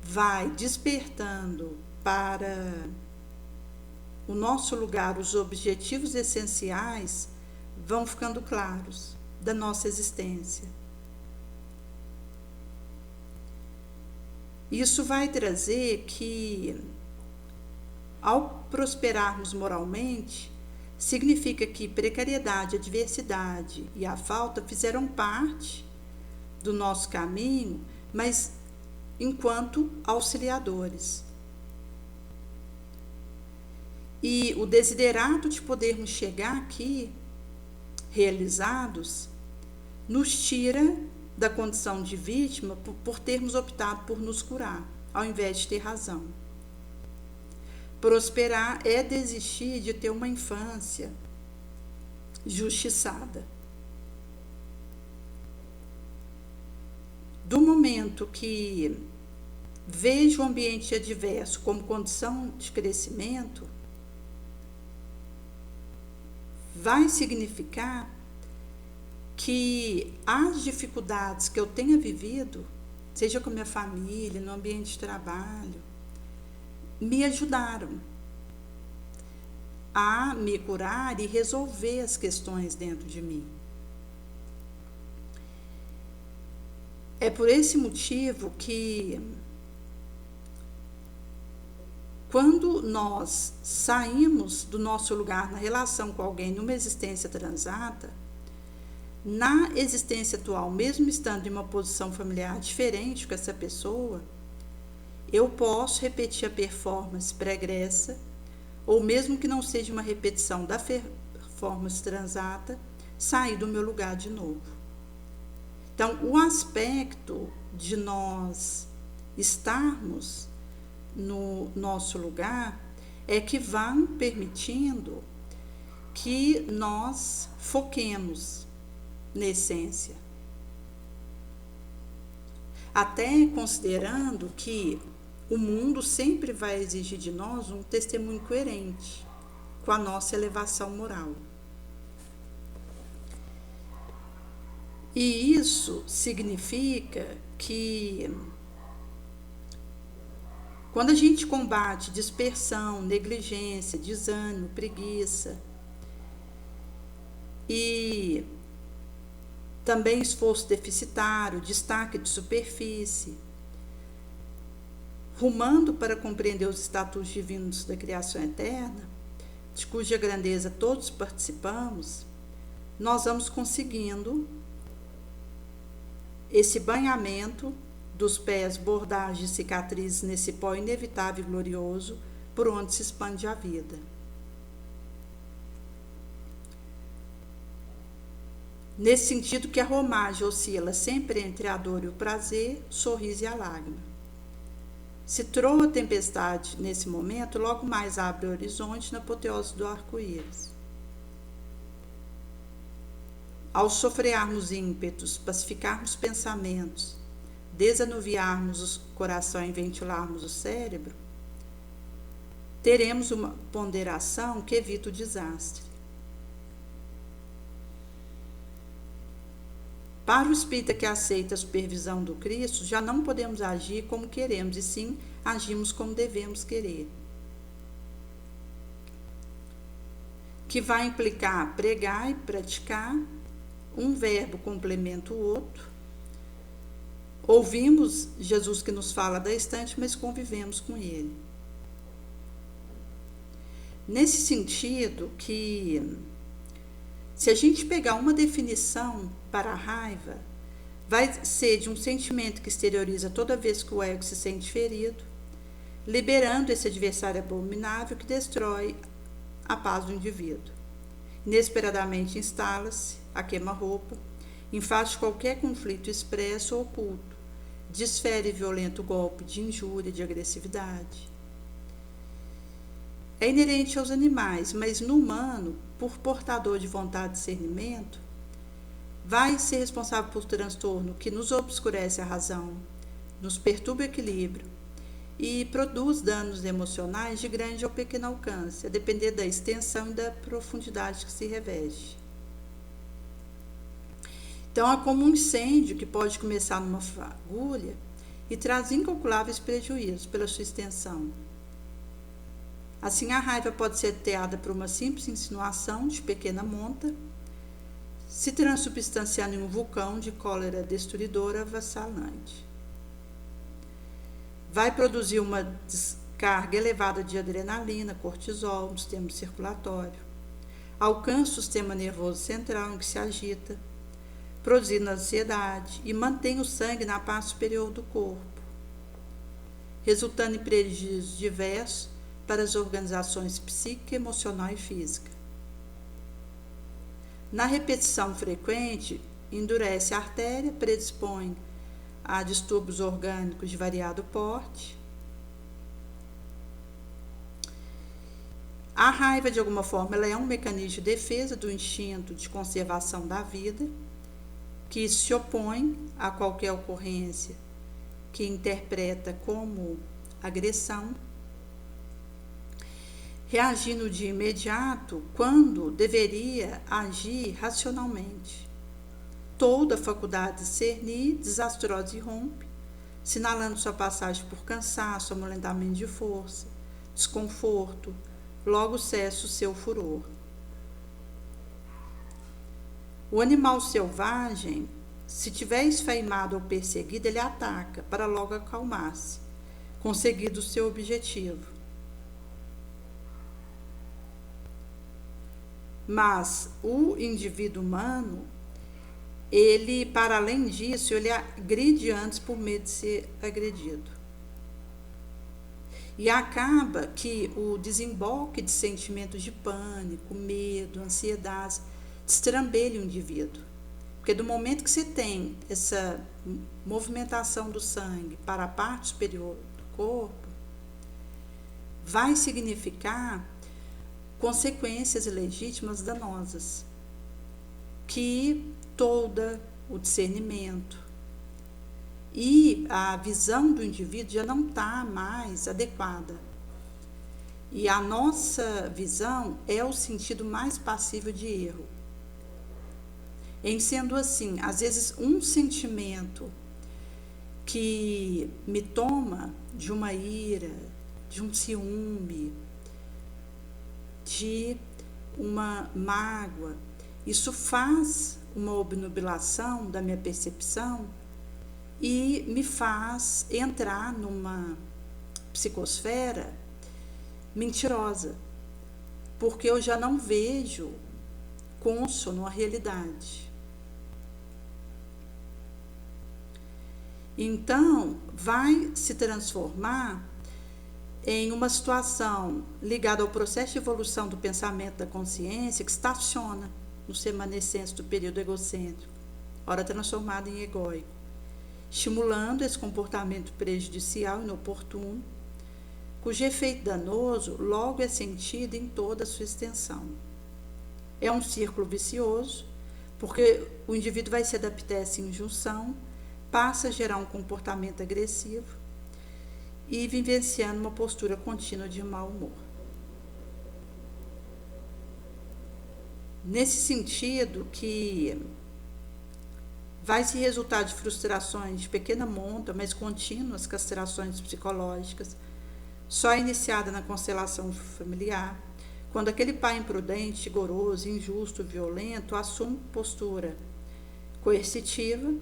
vai despertando para o nosso lugar, os objetivos essenciais vão ficando claros da nossa existência. Isso vai trazer que, ao prosperarmos moralmente, significa que precariedade, adversidade e a falta fizeram parte do nosso caminho, mas enquanto auxiliadores. E o desiderato de podermos chegar aqui realizados nos tira da condição de vítima por termos optado por nos curar, ao invés de ter razão. Prosperar é desistir de ter uma infância justiçada. Do momento que vejo o ambiente adverso como condição de crescimento, vai significar que as dificuldades que eu tenha vivido, seja com a minha família, no ambiente de trabalho, me ajudaram a me curar e resolver as questões dentro de mim. É por esse motivo que, quando nós saímos do nosso lugar na relação com alguém numa existência transata, na existência atual, mesmo estando em uma posição familiar diferente com essa pessoa, eu posso repetir a performance pregressa, ou mesmo que não seja uma repetição da performance transata, sair do meu lugar de novo. Então, o aspecto de nós estarmos no nosso lugar é que vão permitindo que nós foquemos na essência. Até considerando que o mundo sempre vai exigir de nós um testemunho coerente com a nossa elevação moral. E isso significa que quando a gente combate dispersão, negligência, desânimo, preguiça e também esforço deficitário, destaque de superfície, rumando para compreender os estatutos divinos da criação eterna, de cuja grandeza todos participamos, nós vamos conseguindo esse banhamento dos pés, bordagens e cicatrizes nesse pó inevitável e glorioso por onde se expande a vida. Nesse sentido que a romagem oscila sempre entre a dor e o prazer, o sorriso e a lágrima. Se troa a tempestade nesse momento, logo mais abre o horizonte na apoteose do arco-íris. Ao sofrearmos ímpetos, pacificarmos pensamentos, desanuviarmos o coração e ventilarmos o cérebro, teremos uma ponderação que evita o desastre. Para o espírita que aceita a supervisão do Cristo, já não podemos agir como queremos, e sim agimos como devemos querer. Que vai implicar pregar e praticar, um verbo complementa o outro. Ouvimos Jesus que nos fala da estante, mas convivemos com ele. Nesse sentido que, se a gente pegar uma definição para a raiva, vai ser de um sentimento que exterioriza toda vez que o ego se sente ferido, liberando esse adversário abominável que destrói a paz do indivíduo. Inesperadamente instala-se a queima-roupa, em face de qualquer conflito expresso ou oculto, desfere violento golpe de injúria, de agressividade. É inerente aos animais, mas no humano, por portador de vontade e discernimento, vai ser responsável por transtorno que nos obscurece a razão, nos perturba o equilíbrio e produz danos emocionais de grande ou pequeno alcance, a depender da extensão e da profundidade que se reveste. Então, é como um incêndio que pode começar numa fagulha e traz incalculáveis prejuízos pela sua extensão. Assim, a raiva pode ser teada por uma simples insinuação de pequena monta, se transubstanciando em um vulcão de cólera destruidora avassalante. Vai produzir uma descarga elevada de adrenalina, cortisol no sistema circulatório, alcança o sistema nervoso central em que se agita, produzindo ansiedade e mantém o sangue na parte superior do corpo, resultando em prejuízos diversos para as organizações psíquica, emocional e física. Na repetição frequente, endurece a artéria, predispõe a distúrbios orgânicos de variado porte. A raiva, de alguma forma, ela é um mecanismo de defesa do instinto de conservação da vida, que se opõe a qualquer ocorrência que interpreta como agressão, reagindo de imediato quando deveria agir racionalmente. Toda a faculdade de discernir desastrosa irrompe, sinalando sua passagem por cansaço, amolentamento de força, desconforto, logo cessa o seu furor. O animal selvagem, se tiver esfaimado ou perseguido, ele ataca para logo acalmar-se, conseguido o seu objetivo. Mas o indivíduo humano, ele, para além disso, ele agride antes por medo de ser agredido. E acaba que o desemboque de sentimentos de pânico, medo, ansiedade, destrambelha o indivíduo, Porque do momento que você tem essa movimentação do sangue para a parte superior do corpo, vai significar consequências ilegítimas danosas, que todo o discernimento e a visão do indivíduo já não está mais adequada. E a nossa visão é o sentido mais passível de erro. Em sendo assim, às vezes um sentimento que me toma de uma ira, de um ciúme, de uma mágoa, isso faz uma obnubilação da minha percepção e me faz entrar numa psicosfera mentirosa, porque eu já não vejo cônsono à realidade. Então, vai se transformar em uma situação ligada ao processo de evolução do pensamento da consciência que estaciona no remanescente do período egocêntrico, ora transformado em egóico, estimulando esse comportamento prejudicial e inoportuno, cujo efeito danoso logo é sentido em toda a sua extensão. É um círculo vicioso, porque o indivíduo vai se adaptar a essa injunção, passa a gerar um comportamento agressivo e vivenciando uma postura contínua de mau humor. Nesse sentido que vai se resultar de frustrações de pequena monta, mas contínuas castrações psicológicas, só iniciada na constelação familiar, quando aquele pai imprudente, rigoroso, injusto, violento, assume postura coercitiva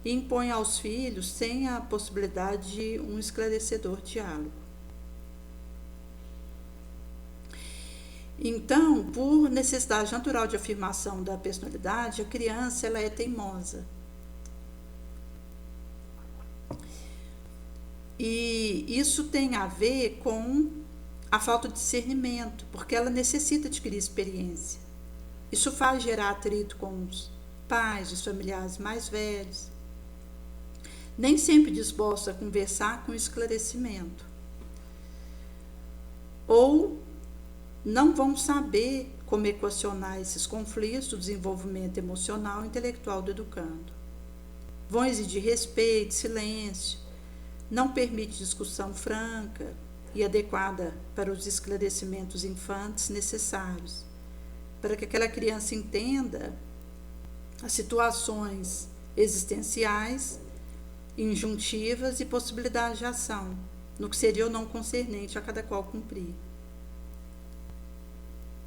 e impõe aos filhos sem a possibilidade de um esclarecedor diálogo. Então, por necessidade natural de afirmação da personalidade, a criança ela é teimosa. E isso tem a ver com a falta de discernimento, porque ela necessita adquirir experiência. Isso faz gerar atrito com os pais, os familiares mais velhos, nem sempre dispostos a conversar com esclarecimento. Ou não vão saber como equacionar esses conflitos do desenvolvimento emocional e intelectual do educando. Vão exigir respeito, silêncio, não permite discussão franca e adequada para os esclarecimentos infantes necessários, para que aquela criança entenda as situações existenciais, injuntivas e possibilidades de ação, no que seria ou não concernente a cada qual cumprir.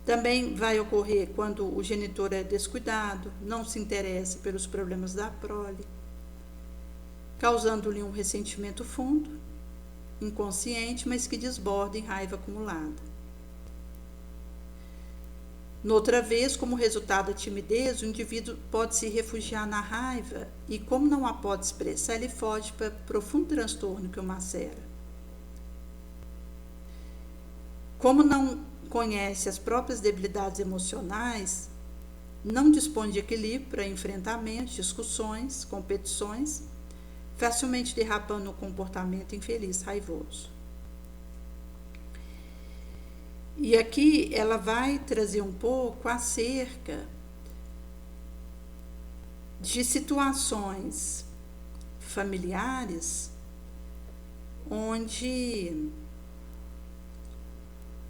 Também vai ocorrer quando o genitor é descuidado, não se interessa pelos problemas da prole, causando-lhe um ressentimento fundo, inconsciente, mas que desborda em raiva acumulada. Noutra vez, como resultado da timidez, o indivíduo pode se refugiar na raiva e, como não a pode expressar, ele foge para profundo transtorno que o macera. Como não conhece as próprias debilidades emocionais, não dispõe de equilíbrio para enfrentamentos, discussões, competições, facilmente derrapando no comportamento infeliz, raivoso. E aqui ela vai trazer um pouco acerca de situações familiares onde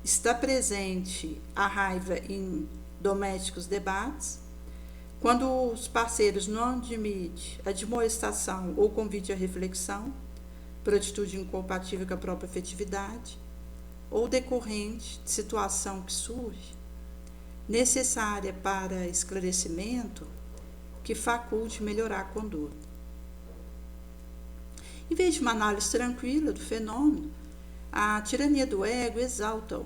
está presente a raiva em domésticos debates, quando os parceiros não admitem a admoestação ou convite à reflexão, por atitude incompatível com a própria afetividade, ou decorrente de situação que surge, necessária para esclarecimento, que faculte melhorar a conduta. Em vez de uma análise tranquila do fenômeno, a tirania do ego exalta-o,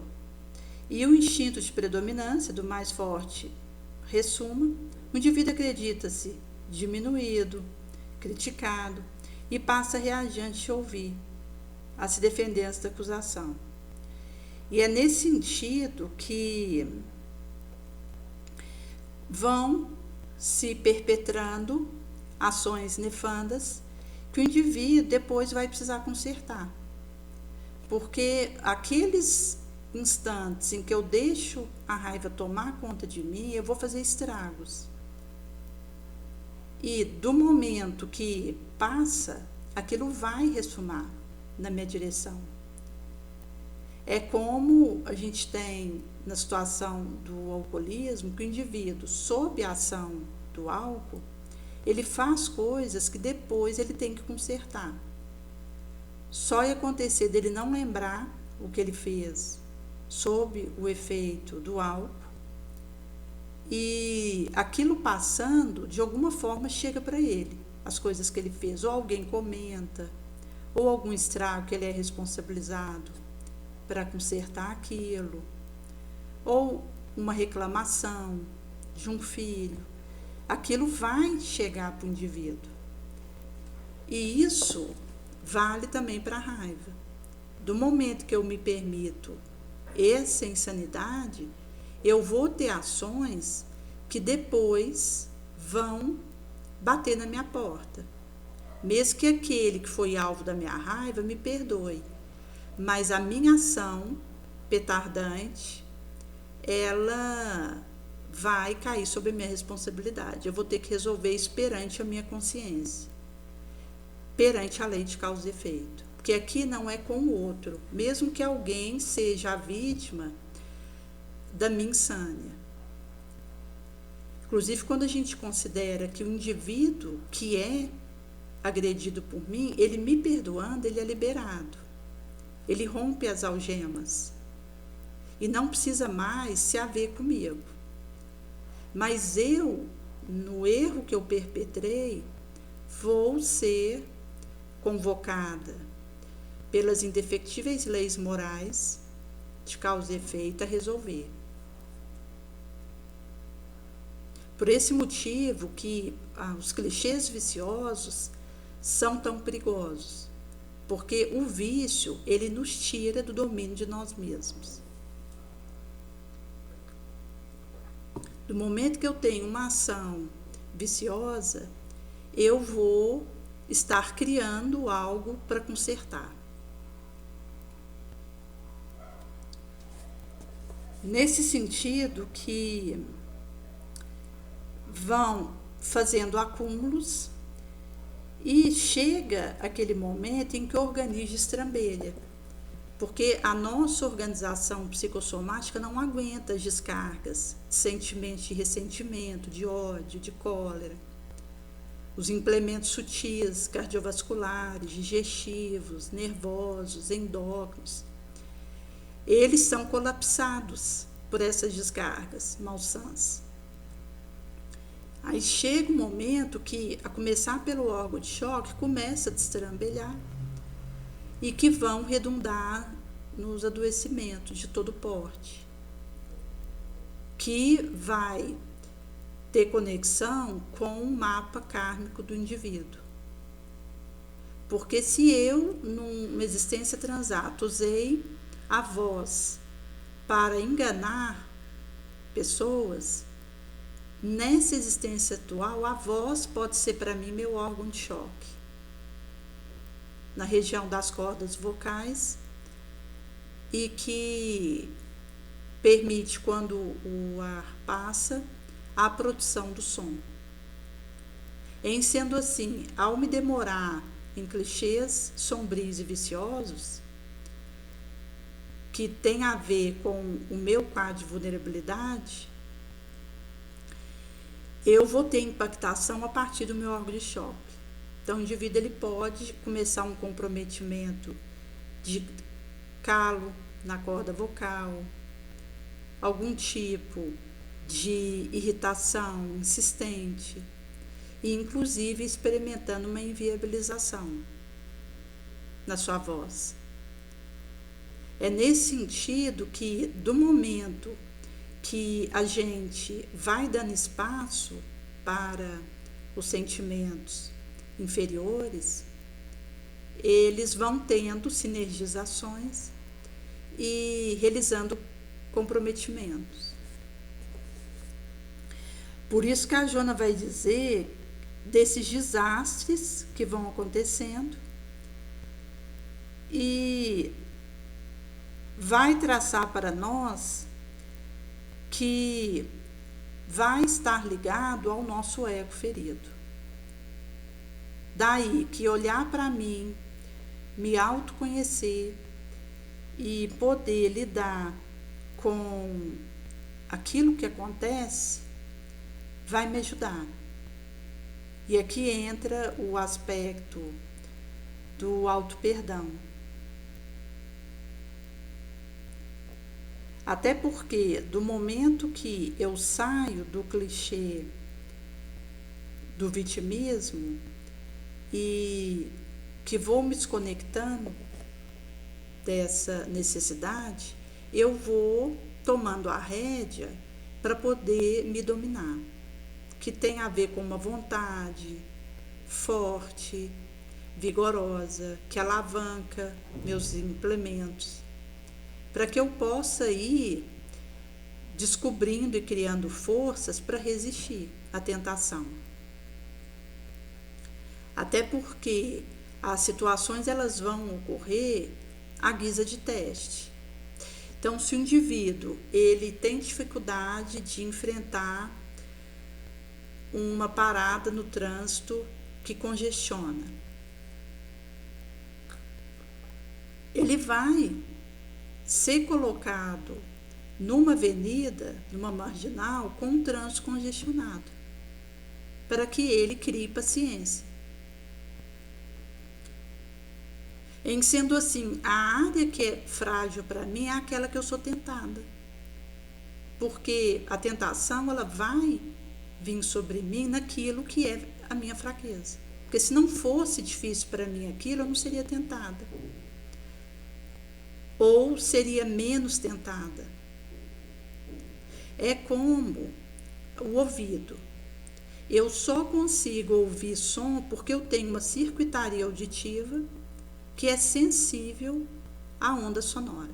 e o instinto de predominância do mais forte ressuma, o indivíduo acredita-se diminuído, criticado, e passa a reagir antes de ouvir, a se defender antes da acusação. E é nesse sentido que vão se perpetrando ações nefandas que o indivíduo depois vai precisar consertar. Porque aqueles instantes em que eu deixo a raiva tomar conta de mim, eu vou fazer estragos. E do momento que passa, aquilo vai ressumar na minha direção. É como a gente tem na situação do alcoolismo, que o indivíduo, sob a ação do álcool, ele faz coisas que depois ele tem que consertar. Só ia acontecer dele não lembrar o que ele fez sob o efeito do álcool, e aquilo passando, de alguma forma chega para ele, as coisas que ele fez, ou alguém comenta, ou algum estrago que ele é responsabilizado para consertar aquilo, ou uma reclamação de um filho, aquilo vai chegar para o indivíduo. E isso vale também para a raiva. Do momento que eu me permito essa insanidade, eu vou ter ações que depois vão bater na minha porta. Mesmo que aquele que foi alvo da minha raiva me perdoe. Mas a minha ação petardante, ela vai cair sobre a minha responsabilidade. Eu vou ter que resolver isso perante a minha consciência, perante a lei de causa e efeito. Porque aqui não é com o outro, mesmo que alguém seja a vítima da minha insânia. Inclusive, quando a gente considera que o indivíduo que é agredido por mim, ele me perdoando, ele é liberado. Ele rompe as algemas e não precisa mais se haver comigo. Mas eu, no erro que eu perpetrei, vou ser convocada pelas indefectíveis leis morais de causa e efeito a resolver. Por esse motivo que os clichês viciosos são tão perigosos, porque o vício, ele nos tira do domínio de nós mesmos. Do momento que eu tenho uma ação viciosa, eu vou estar criando algo para consertar. Nesse sentido que vão fazendo acúmulos e chega aquele momento em que o organismo estrambelha, porque a nossa organização psicossomática não aguenta as descargas de sentimentos de ressentimento, de ódio, de cólera. Os implementos sutis, cardiovasculares, digestivos, nervosos, endócrinos, eles são colapsados por essas descargas malsãs. Aí chega um momento que, a começar pelo órgão de choque, começa a destrambelhar e que vão redundar nos adoecimentos de todo porte, que vai ter conexão com o mapa kármico do indivíduo. Porque se eu, numa existência transata, usei a voz para enganar pessoas, nessa existência atual, a voz pode ser para mim meu órgão de choque. Na região das cordas vocais, e que permite, quando o ar passa, a produção do som. Em sendo assim, ao me demorar em clichês sombrios e viciosos, que tem a ver com o meu quadro de vulnerabilidade, eu vou ter impactação a partir do meu órgão de choque. Então, o indivíduo ele pode começar um comprometimento de calo na corda vocal, algum tipo de irritação insistente, e inclusive experimentando uma inviabilização na sua voz. É nesse sentido que, do momento que a gente vai dando espaço para os sentimentos inferiores, eles vão tendo sinergizações e realizando comprometimentos. Por isso que a Jona vai dizer desses desastres que vão acontecendo e vai traçar para nós que vai estar ligado ao nosso ego ferido. Daí que olhar para mim, me autoconhecer e poder lidar com aquilo que acontece vai me ajudar. E aqui entra o aspecto do auto-perdão. Até porque, do momento que eu saio do clichê do vitimismo e que vou me desconectando dessa necessidade, eu vou tomando a rédea para poder me dominar, que tem a ver com uma vontade forte, vigorosa, que alavanca meus implementos, para que eu possa ir descobrindo e criando forças para resistir à tentação. Até porque as situações elas vão ocorrer à guisa de teste. Então, se o indivíduo ele tem dificuldade de enfrentar uma parada no trânsito que congestiona, ele vai ser colocado numa avenida, numa marginal, com um trânsito congestionado, para que ele crie paciência. Em sendo assim, a área que é frágil para mim é aquela que eu sou tentada. Porque a tentação, ela vai vir sobre mim naquilo que é a minha fraqueza. Porque se não fosse difícil para mim aquilo, eu não seria tentada. Ou seria menos tentada. É como o ouvido. Eu só consigo ouvir som porque eu tenho uma circuitaria auditiva que é sensível à onda sonora.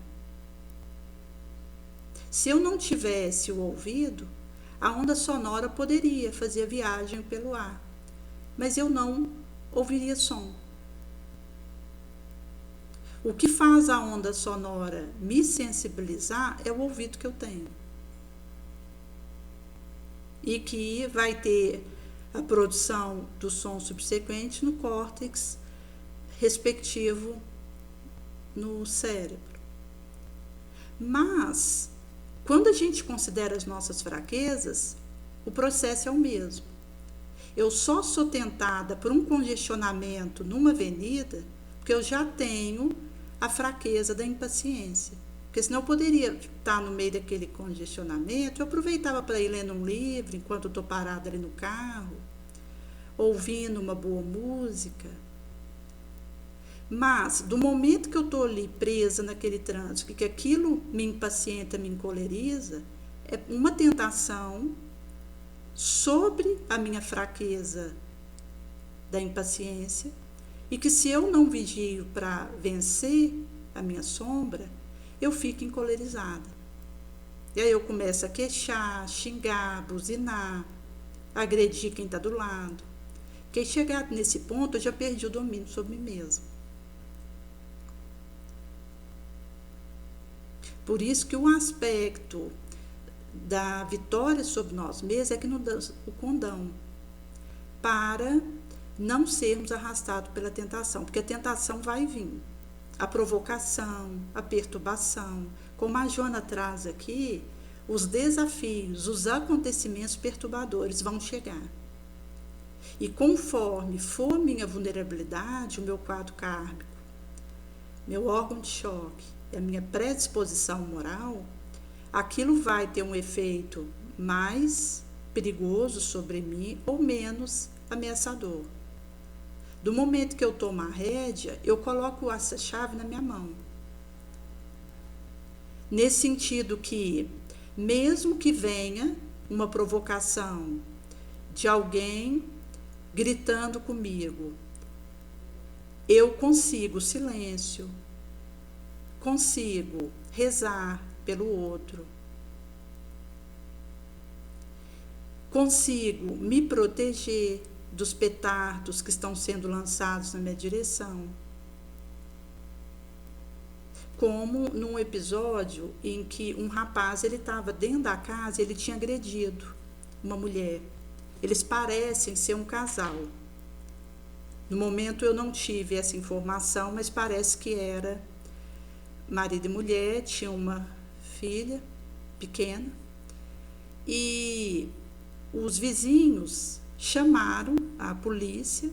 Se eu não tivesse o ouvido, a onda sonora poderia fazer a viagem pelo ar, mas eu não ouviria som. O que faz a onda sonora me sensibilizar é o ouvido que eu tenho. E que vai ter a produção do som subsequente no córtex respectivo no cérebro. Mas, quando a gente considera as nossas fraquezas, o processo é o mesmo. Eu só sou tentada por um congestionamento numa avenida porque eu já tenho a fraqueza da impaciência. Porque senão eu poderia estar no meio daquele congestionamento, eu aproveitava para ir lendo um livro enquanto eu estou parada ali no carro, ouvindo uma boa música. Mas, do momento que eu estou ali presa naquele trânsito, que aquilo me impacienta, me encoleriza, é uma tentação sobre a minha fraqueza da impaciência, e que se eu não vigio para vencer a minha sombra, eu fico encolerizada. E aí eu começo a queixar, xingar, buzinar, agredir quem está do lado. Porque chegado nesse ponto, eu já perdi o domínio sobre mim mesmo. Por isso que o aspecto da vitória sobre nós mesmos é que nos dá o condão para não sermos arrastados pela tentação, porque a tentação vai vir, a provocação, a perturbação, como a Jona traz aqui, os desafios, os acontecimentos perturbadores vão chegar. E conforme for minha vulnerabilidade, o meu quadro kármico, meu órgão de choque, a minha predisposição moral, aquilo vai ter um efeito mais perigoso sobre mim ou menos ameaçador. Do momento que eu tomo a rédea, eu coloco essa chave na minha mão. Nesse sentido que, mesmo que venha uma provocação de alguém gritando comigo, eu consigo silêncio, consigo rezar pelo outro, consigo me proteger dos petardos que estão sendo lançados na minha direção. Como num episódio em que um rapaz, ele estava dentro da casa e ele tinha agredido uma mulher. Eles parecem ser um casal. No momento eu não tive essa informação, mas parece que era marido e mulher, tinha uma filha pequena, e os vizinhos chamaram a polícia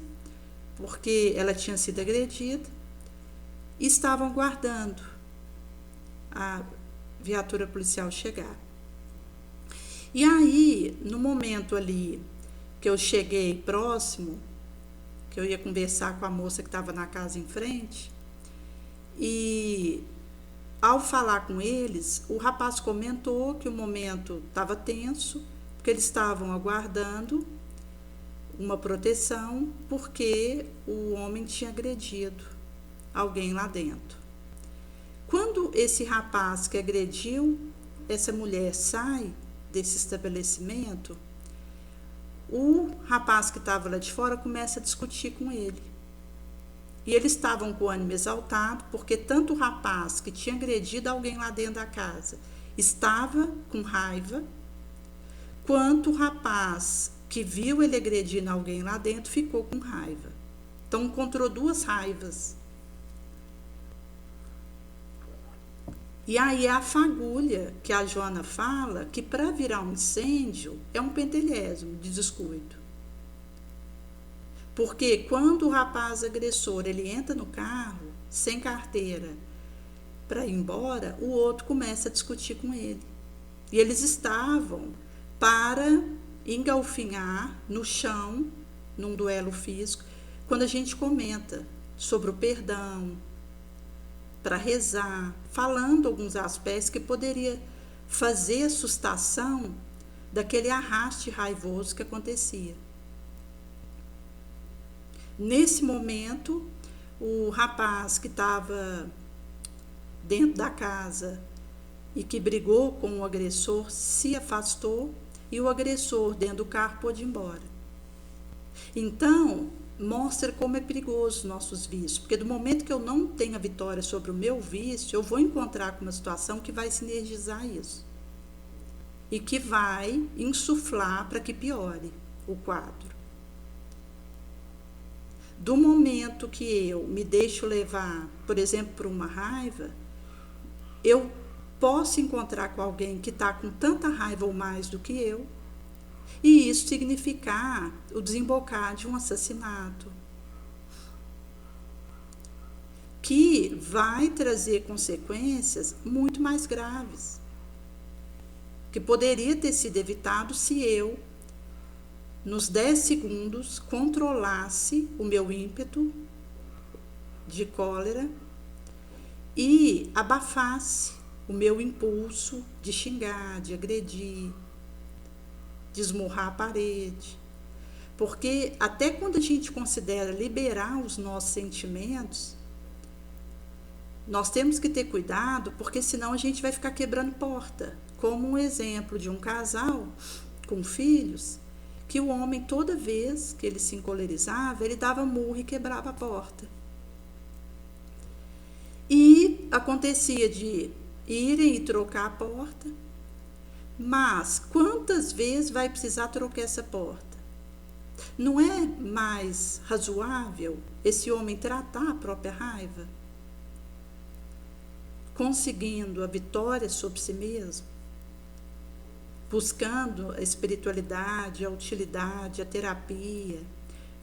porque ela tinha sido agredida e estavam aguardando a viatura policial chegar. E aí, no momento ali que eu cheguei próximo, que eu ia conversar com a moça que estava na casa em frente, e ao falar com eles, o rapaz comentou que o momento estava tenso, porque eles estavam aguardando uma proteção, porque o homem tinha agredido alguém lá dentro. Quando esse rapaz que agrediu essa mulher sai desse estabelecimento, o rapaz que estava lá de fora começa a discutir com ele. E eles estavam com o ânimo exaltado, porque tanto o rapaz que tinha agredido alguém lá dentro da casa estava com raiva, quanto o rapaz que viu ele agredindo alguém lá dentro ficou com raiva. Então encontrou duas raivas. E aí a fagulha que a Joana fala, que para virar um incêndio é um pentelésimo de descuido. Porque quando o rapaz agressor ele entra no carro sem carteira para ir embora, o outro começa a discutir com ele. E eles estavam para engalfinhar no chão, num duelo físico, quando a gente comenta sobre o perdão, para rezar, falando alguns aspectos que poderia fazer a sustação daquele arraste raivoso que acontecia. Nesse momento, o rapaz que estava dentro da casa e que brigou com o agressor se afastou e o agressor dentro do carro pôde ir embora. Então, mostra como é perigoso os nossos vícios, porque do momento que eu não tenho a vitória sobre o meu vício, eu vou encontrar com uma situação que vai sinergizar isso e que vai insuflar para que piore o quadro. Do momento que eu me deixo levar, por exemplo, por uma raiva, eu posso encontrar com alguém que está com tanta raiva ou mais do que eu, e isso significar o desembocar de um assassinato, que vai trazer consequências muito mais graves, que poderia ter sido evitado se eu, nos 10 segundos, controlasse o meu ímpeto de cólera e abafasse o meu impulso de xingar, de agredir, de esmurrar a parede. Porque até quando a gente considera liberar os nossos sentimentos, nós temos que ter cuidado, porque senão a gente vai ficar quebrando porta. Como um exemplo de um casal com filhos, que o homem, toda vez que ele se encolerizava, ele dava murro e quebrava a porta. E acontecia de irem e trocar a porta, mas quantas vezes vai precisar trocar essa porta? Não é mais razoável esse homem tratar a própria raiva, conseguindo a vitória sobre si mesmo? Buscando a espiritualidade, a utilidade, a terapia,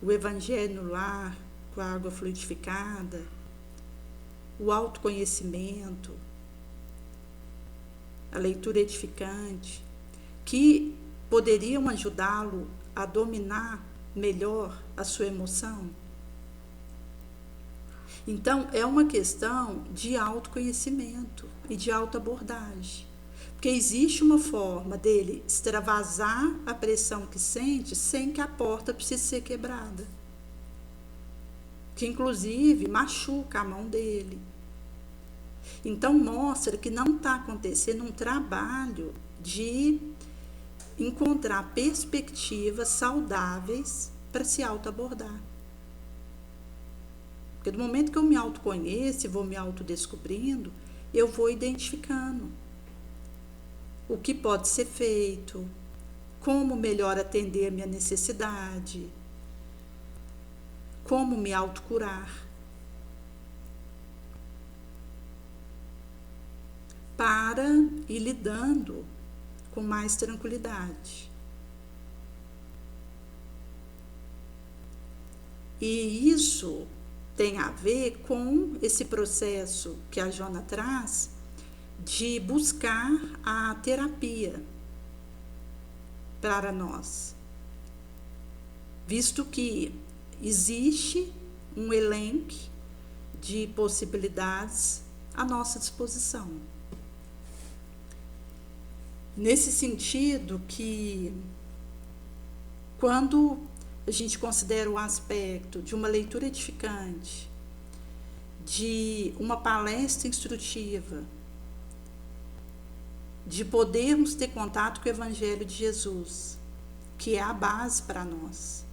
o evangelho no lar com a água fluidificada, o autoconhecimento, a leitura edificante, que poderiam ajudá-lo a dominar melhor a sua emoção. Então, é uma questão de autoconhecimento e de autoabordagem. Porque existe uma forma dele extravasar a pressão que sente sem que a porta precise ser quebrada. Que inclusive machuca a mão dele. Então mostra que não está acontecendo um trabalho de encontrar perspectivas saudáveis para se autoabordar. Porque do momento que eu me autoconheço e vou me autodescobrindo, eu vou identificando o que pode ser feito, como melhor atender a minha necessidade, como me autocurar, para ir lidando com mais tranquilidade. E isso tem a ver com esse processo que a Jona traz de buscar a terapia para nós, visto que existe um elenco de possibilidades à nossa disposição. Nesse sentido que, quando a gente considera o aspecto de uma leitura edificante, de uma palestra instrutiva, de podermos ter contato com o Evangelho de Jesus, que é a base para nós.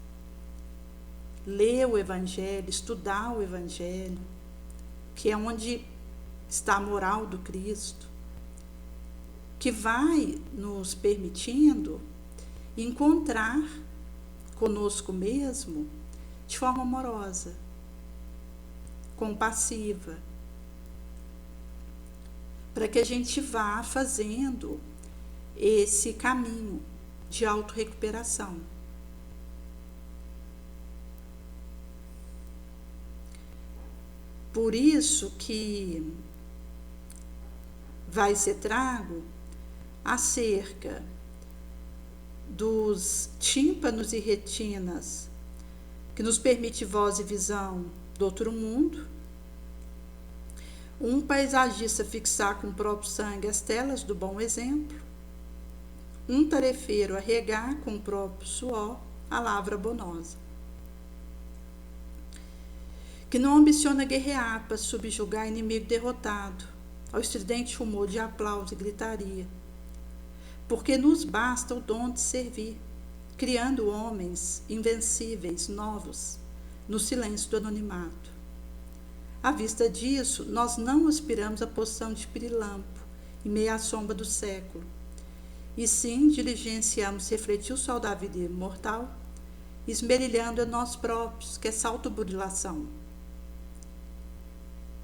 Ler o Evangelho, estudar o Evangelho, que é onde está a moral do Cristo, que vai nos permitindo encontrar conosco mesmo de forma amorosa, compassiva, para que a gente vá fazendo esse caminho de autorrecuperação. Por isso que vai ser trago acerca dos tímpanos e retinas que nos permite voz e visão do outro mundo, um paisagista fixar com o próprio sangue as telas do bom exemplo, um tarefeiro a regar com o próprio suor a lavra bonosa, que não ambiciona guerrear para subjugar inimigo derrotado ao estridente rumor de aplauso e gritaria, porque nos basta o dom de servir, criando homens invencíveis, novos, no silêncio do anonimato. À vista disso, nós não aspiramos à posição de pirilampo em meio à sombra do século, e sim diligenciamos refletir o sol da vida imortal, esmerilhando a nós próprios, que é autoburilação,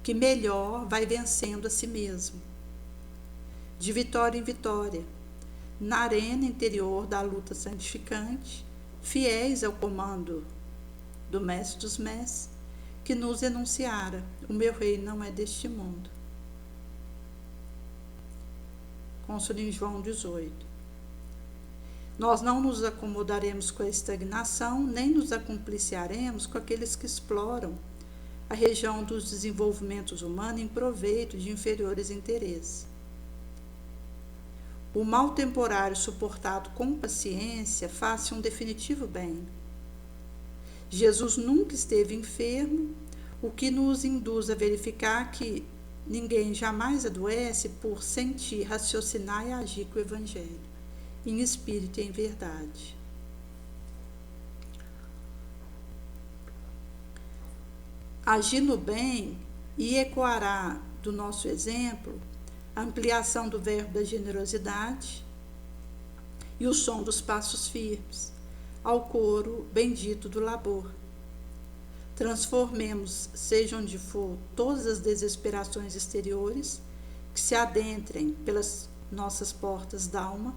que melhor vai vencendo a si mesmo, de vitória em vitória, na arena interior da luta santificante, fiéis ao comando do Mestre dos Mestres, que nos enunciara: o meu reino não é deste mundo. Consta em João 18. Nós não nos acomodaremos com a estagnação, nem nos acompliciaremos com aqueles que exploram a região dos desenvolvimentos humanos em proveito de inferiores interesses. O mal temporário suportado com paciência faz-se um definitivo bem. Jesus nunca esteve enfermo, o que nos induz a verificar que ninguém jamais adoece por sentir, raciocinar e agir com o Evangelho, em espírito e em verdade. Agir no bem e ecoará do nosso exemplo a ampliação do verbo da generosidade e o som dos passos firmes, ao coro bendito do labor. Transformemos, seja onde for, todas as desesperações exteriores que se adentrem pelas nossas portas d'alma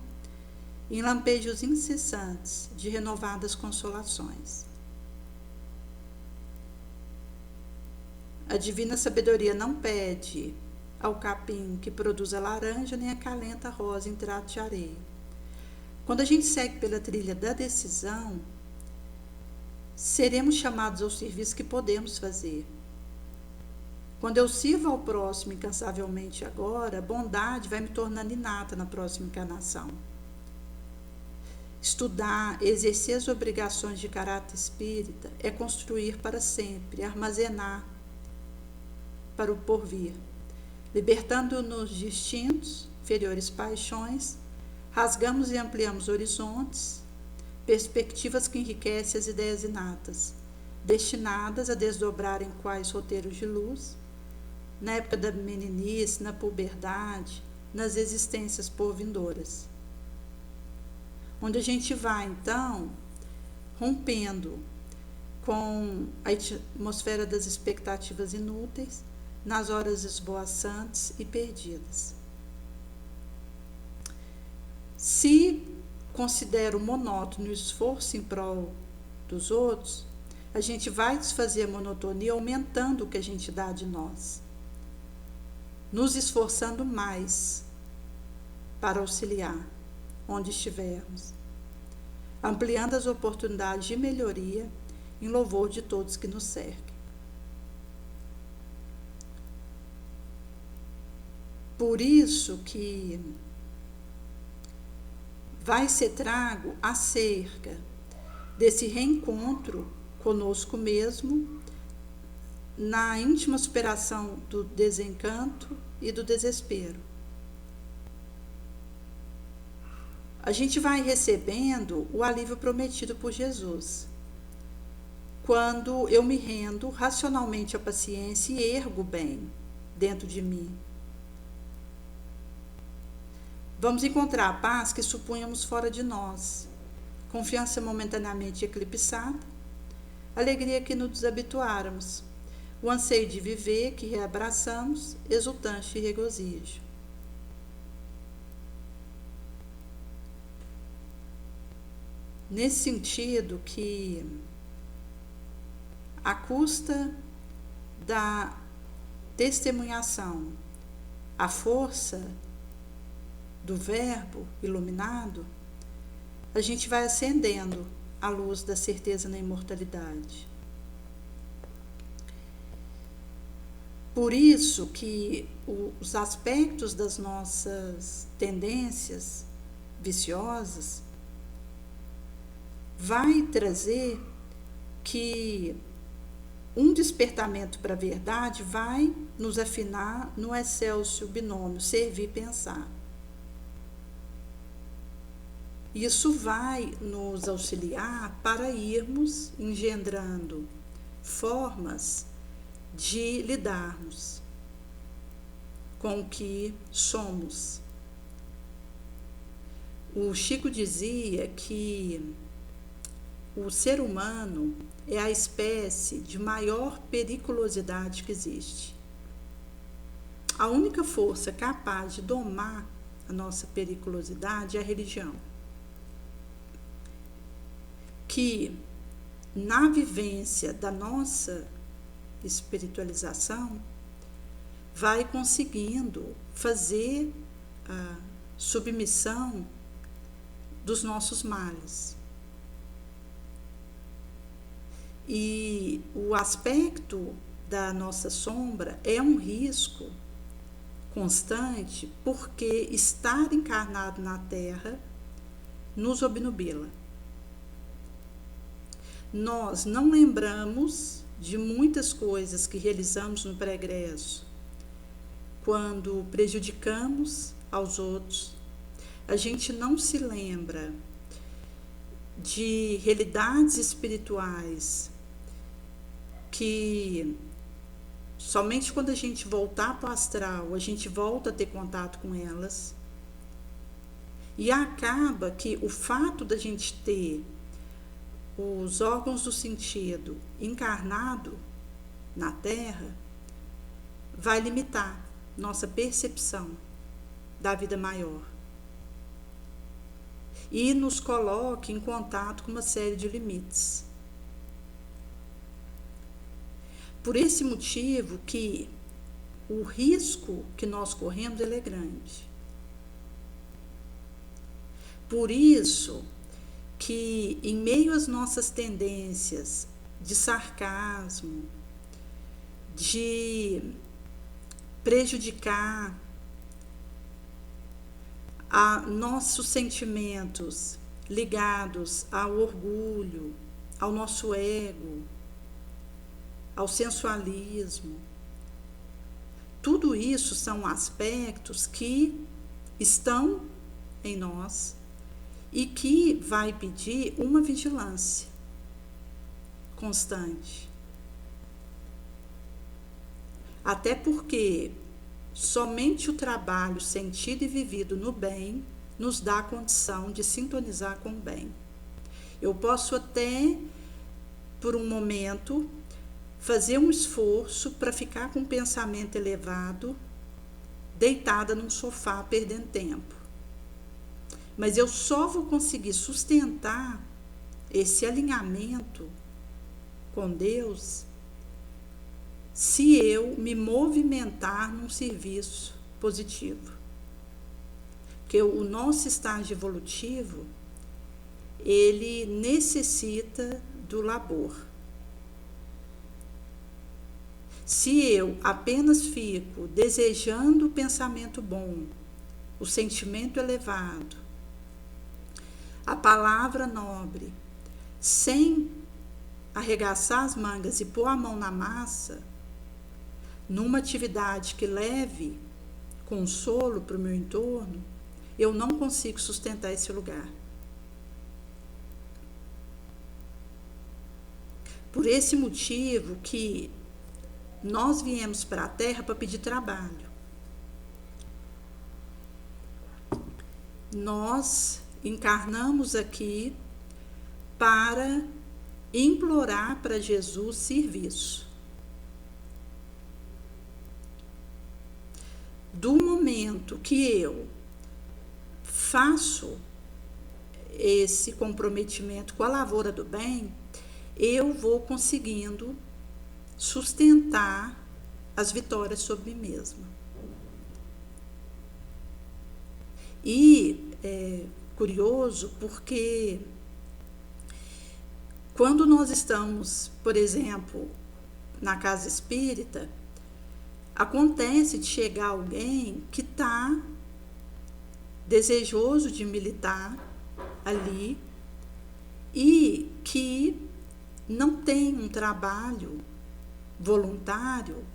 em lampejos incessantes de renovadas consolações. A divina sabedoria não pede ao capim que produz a laranja, nem acalenta a rosa em trato de areia. Quando a gente segue pela trilha da decisão, seremos chamados ao serviço que podemos fazer. Quando eu sirvo ao próximo incansavelmente agora, a bondade vai me tornando inata na próxima encarnação. Estudar, exercer as obrigações de caráter espírita é construir para sempre, armazenar para o porvir, libertando-nos de instintos, inferiores paixões, rasgamos e ampliamos horizontes, perspectivas que enriquecem as ideias inatas, destinadas a desdobrarem quais roteiros de luz, na época da meninice, na puberdade, nas existências por vindouras. Onde a gente vai, então, rompendo com a atmosfera das expectativas inúteis, nas horas esvoaçantes e perdidas. Se considero monótono o esforço em prol dos outros, a gente vai desfazer a monotonia aumentando o que a gente dá de nós, nos esforçando mais para auxiliar onde estivermos, ampliando as oportunidades de melhoria em louvor de todos que nos cercam. Por isso que vai ser trago acerca desse reencontro conosco mesmo, na íntima superação do desencanto e do desespero. A gente vai recebendo o alívio prometido por Jesus, quando eu me rendo racionalmente à paciência e ergo bem dentro de mim. Vamos encontrar a paz que supunhamos fora de nós, confiança momentaneamente eclipsada, alegria que nos desabituáramos, o anseio de viver que reabraçamos, exultante e regozijo. Nesse sentido que, à custa da testemunhação, a força do verbo iluminado, a gente vai acendendo a luz da certeza na imortalidade. Por isso que os aspectos das nossas tendências viciosas vai trazer que um despertamento para a verdade vai nos afinar no excelso binômio servir e pensar. Isso vai nos auxiliar para irmos engendrando formas de lidarmos com o que somos. O Chico dizia que o ser humano é a espécie de maior periculosidade que existe. A única força capaz de domar a nossa periculosidade é a religião, que na vivência da nossa espiritualização vai conseguindo fazer a submissão dos nossos males. E o aspecto da nossa sombra é um risco constante, porque estar encarnado na Terra nos obnubila. Nós não lembramos de muitas coisas que realizamos no pregresso, quando prejudicamos aos outros. A gente não se lembra de realidades espirituais que somente quando a gente voltar para o astral, a gente volta a ter contato com elas. E acaba que o fato da gente ter os órgãos do sentido encarnado na Terra vai limitar nossa percepção da vida maior e nos coloca em contato com uma série de limites. Por esse motivo que o risco que nós corremos ele é grande. Por isso que, em meio às nossas tendências de sarcasmo, de prejudicar a nossos sentimentos ligados ao orgulho, ao nosso ego, ao sensualismo, tudo isso são aspectos que estão em nós e que vai pedir uma vigilância constante. Até porque somente o trabalho sentido e vivido no bem nos dá a condição de sintonizar com o bem. Eu posso até, por um momento, fazer um esforço para ficar com um pensamento elevado, deitada num sofá, perdendo tempo. Mas eu só vou conseguir sustentar esse alinhamento com Deus se eu me movimentar num serviço positivo. Porque o nosso estágio evolutivo, ele necessita do labor. Se eu apenas fico desejando o pensamento bom, o sentimento elevado, a palavra nobre, sem arregaçar as mangas e pôr a mão na massa, numa atividade que leve consolo para o meu entorno, eu não consigo sustentar esse lugar. Por esse motivo que nós viemos para a Terra para pedir trabalho. Nós encarnamos aqui para implorar para Jesus serviço. Do momento que eu faço esse comprometimento com a lavoura do bem, eu vou conseguindo sustentar as vitórias sobre mim mesma. E é curioso porque quando nós estamos, por exemplo, na casa espírita, acontece de chegar alguém que está desejoso de militar ali e que não tem um trabalho voluntário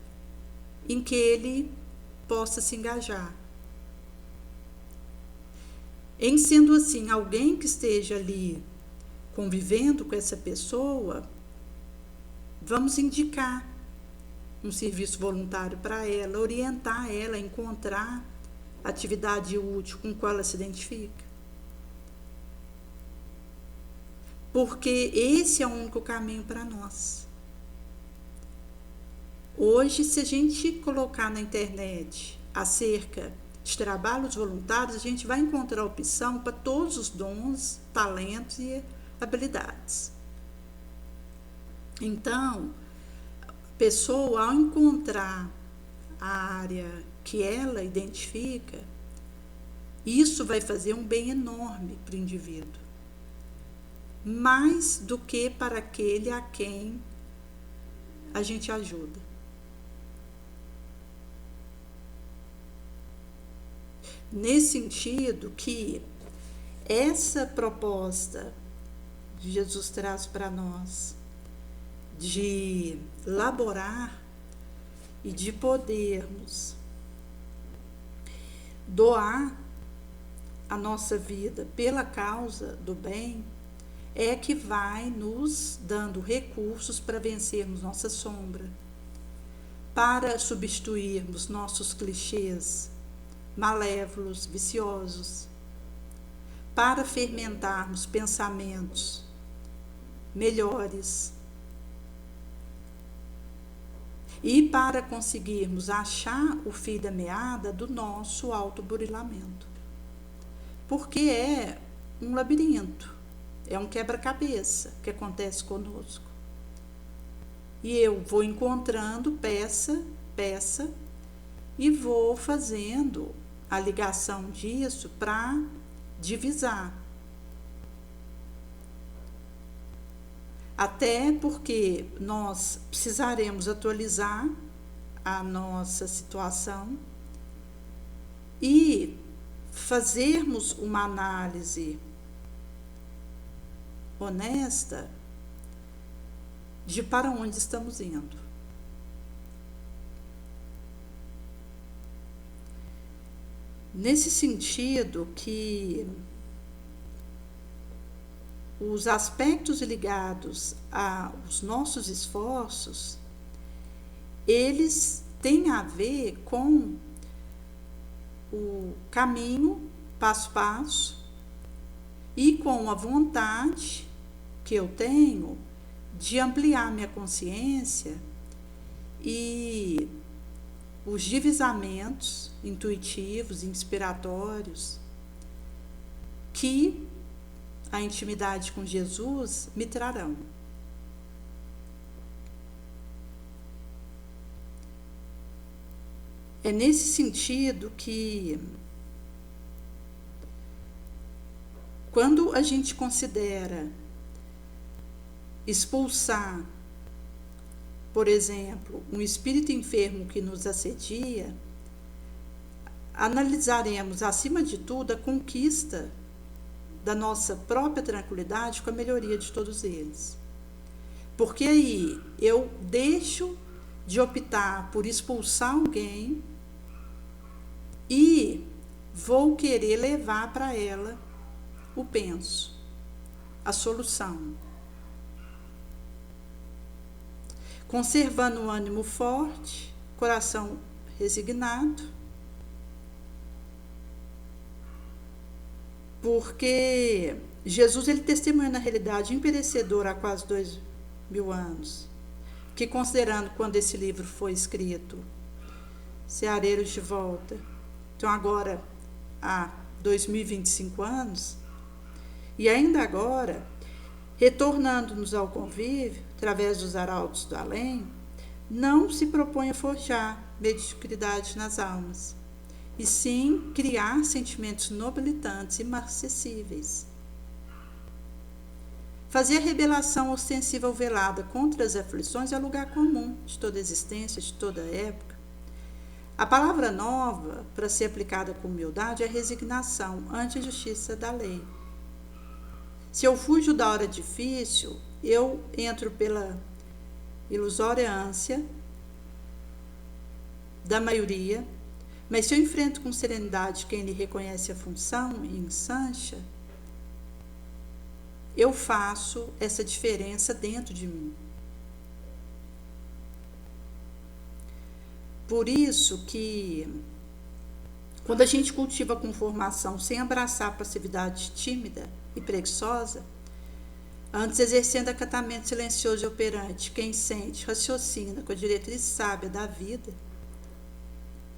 em que ele possa se engajar. Em sendo assim, alguém que esteja ali convivendo com essa pessoa, vamos indicar um serviço voluntário para ela, orientar ela a encontrar atividade útil com qual ela se identifica. Porque esse é o único caminho para nós. Hoje, se a gente colocar na internet acerca de trabalhos voluntários, a gente vai encontrar opção para todos os dons, talentos e habilidades. Então, a pessoa, ao encontrar a área que ela identifica, isso vai fazer um bem enorme para o indivíduo. Mais do que para aquele a quem a gente ajuda. Nesse sentido que essa proposta que Jesus traz para nós de laborar e de podermos doar a nossa vida pela causa do bem, é que vai nos dando recursos para vencermos nossa sombra, para substituirmos nossos clichês malévolos, viciosos, para fermentarmos pensamentos melhores e para conseguirmos achar o fio da meada do nosso autoburilamento. Porque é um labirinto. É um quebra-cabeça que acontece conosco. E eu vou encontrando peça, e vou fazendo a ligação disso para divisar. Até porque nós precisaremos atualizar a nossa situação e fazermos uma análise honesta de para onde estamos indo. Nesse sentido que os aspectos ligados aos nossos esforços, eles têm a ver com o caminho passo a passo e com a vontade que eu tenho de ampliar minha consciência e os divisamentos intuitivos, inspiratórios que a intimidade com Jesus me trarão. É nesse sentido que, quando a gente considera expulsar, por exemplo, um espírito enfermo que nos assedia, analisaremos, acima de tudo, a conquista da nossa própria tranquilidade com a melhoria de todos eles. Porque aí eu deixo de optar por expulsar alguém e vou querer levar para ela o penso, a solução. Conservando o ânimo forte, coração resignado, porque Jesus ele testemunha na realidade imperecedora há quase 2000 anos, que considerando quando esse livro foi escrito, Ceareiros de Volta, então agora há 2025 anos, e ainda agora, retornando-nos ao convívio, através dos arautos do além, não se propõe a forjar mediocridade nas almas, e sim criar sentimentos nobilitantes e marcessíveis. Fazer a rebelação ostensiva ou velada contra as aflições é lugar comum de toda existência, de toda época. A palavra nova, para ser aplicada com humildade, é resignação ante a justiça da lei. Se eu fujo da hora difícil, eu entro pela ilusória ânsia da maioria, mas se eu enfrento com serenidade quem lhe reconhece a função e ensancha, eu faço essa diferença dentro de mim. Por isso que, quando a gente cultiva a conformação sem abraçar a passividade tímida e preguiçosa, antes exercendo acatamento silencioso e operante, quem sente, raciocina com a diretriz sábia da vida,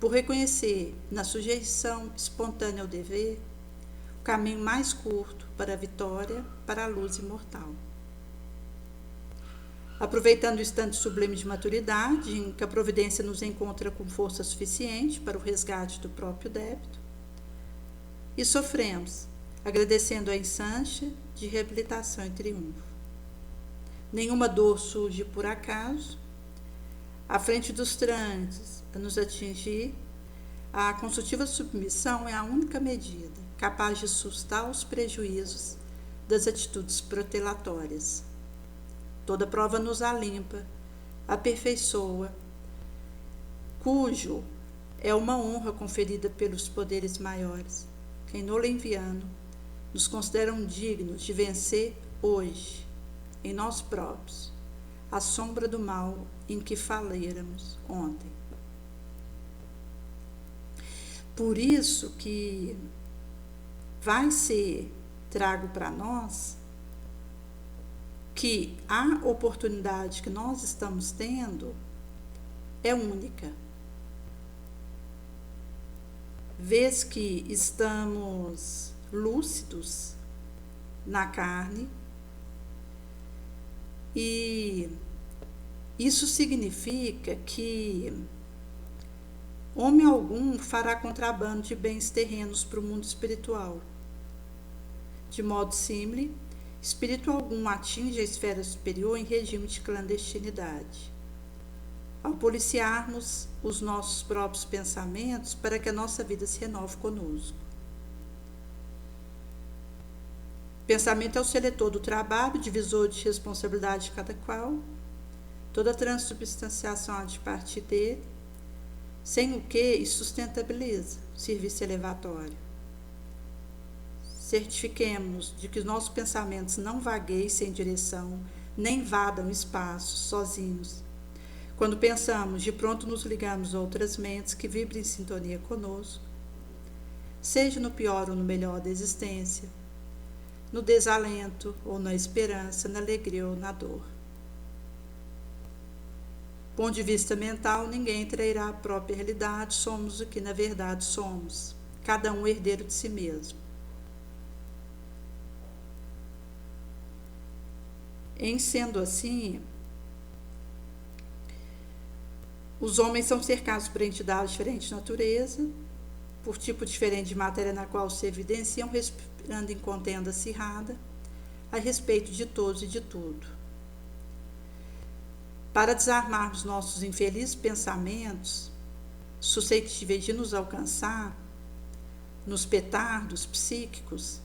por reconhecer na sujeição espontânea ao dever o caminho mais curto para a vitória, para a luz imortal. Aproveitando o instante sublime de maturidade, em que a providência nos encontra com força suficiente para o resgate do próprio débito, e sofremos, agradecendo a ensancha de reabilitação e triunfo. Nenhuma dor surge por acaso. À frente dos trânsitos a nos atingir, a consultiva submissão é a única medida capaz de sustar os prejuízos das atitudes protelatórias. Toda prova nos alimpa, aperfeiçoa, cujo é uma honra conferida pelos poderes maiores, que em nolo enviando nos consideram dignos de vencer hoje, em nós próprios, a sombra do mal em que faléramos ontem. Por isso que vai ser trago para nós que a oportunidade que nós estamos tendo é única. Vez que estamos lúcidos na carne, e isso significa que homem algum fará contrabando de bens terrenos para o mundo espiritual. De modo símile, espírito algum atinge a esfera superior em regime de clandestinidade. Ao policiarmos os nossos próprios pensamentos para que a nossa vida se renove conosco. Pensamento é o seletor do trabalho, divisor de responsabilidade de cada qual. Toda transubstanciação há de partir dele. sem o que insustentabiliza o serviço elevatório. Certifiquemos de que nossos pensamentos não vagueiem sem direção, nem vadam espaços sozinhos. Quando pensamos, de pronto nos ligamos a outras mentes que vibram em sintonia conosco, seja no pior ou no melhor da existência, no desalento ou na esperança, na alegria ou na dor. Do ponto de vista mental, ninguém trairá a própria realidade, somos o que na verdade somos, cada um herdeiro de si mesmo. Em sendo assim, os homens são cercados por entidades de diferente natureza, por tipo diferente de matéria na qual se evidenciam, respirando em contenda acirrada a respeito de todos e de tudo. Para desarmarmos nossos infelizes pensamentos, suscetíveis de nos alcançar, nos petardos psíquicos,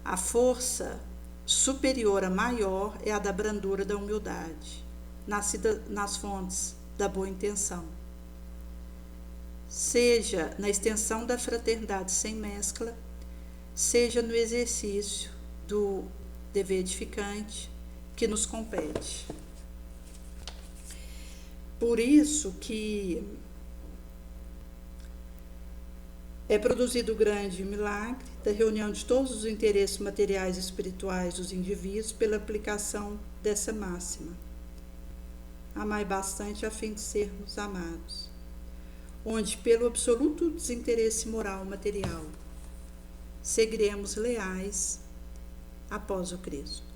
a força superior a maior é a da brandura da humildade, nascida nas fontes da boa intenção. Seja na extensão da fraternidade sem mescla, seja no exercício do dever edificante que nos compete. Por isso que é produzido o grande milagre da reunião de todos os interesses materiais e espirituais dos indivíduos pela aplicação dessa máxima. Amai bastante a fim de sermos amados, onde, pelo absoluto desinteresse moral material, seguiremos leais após o Cristo.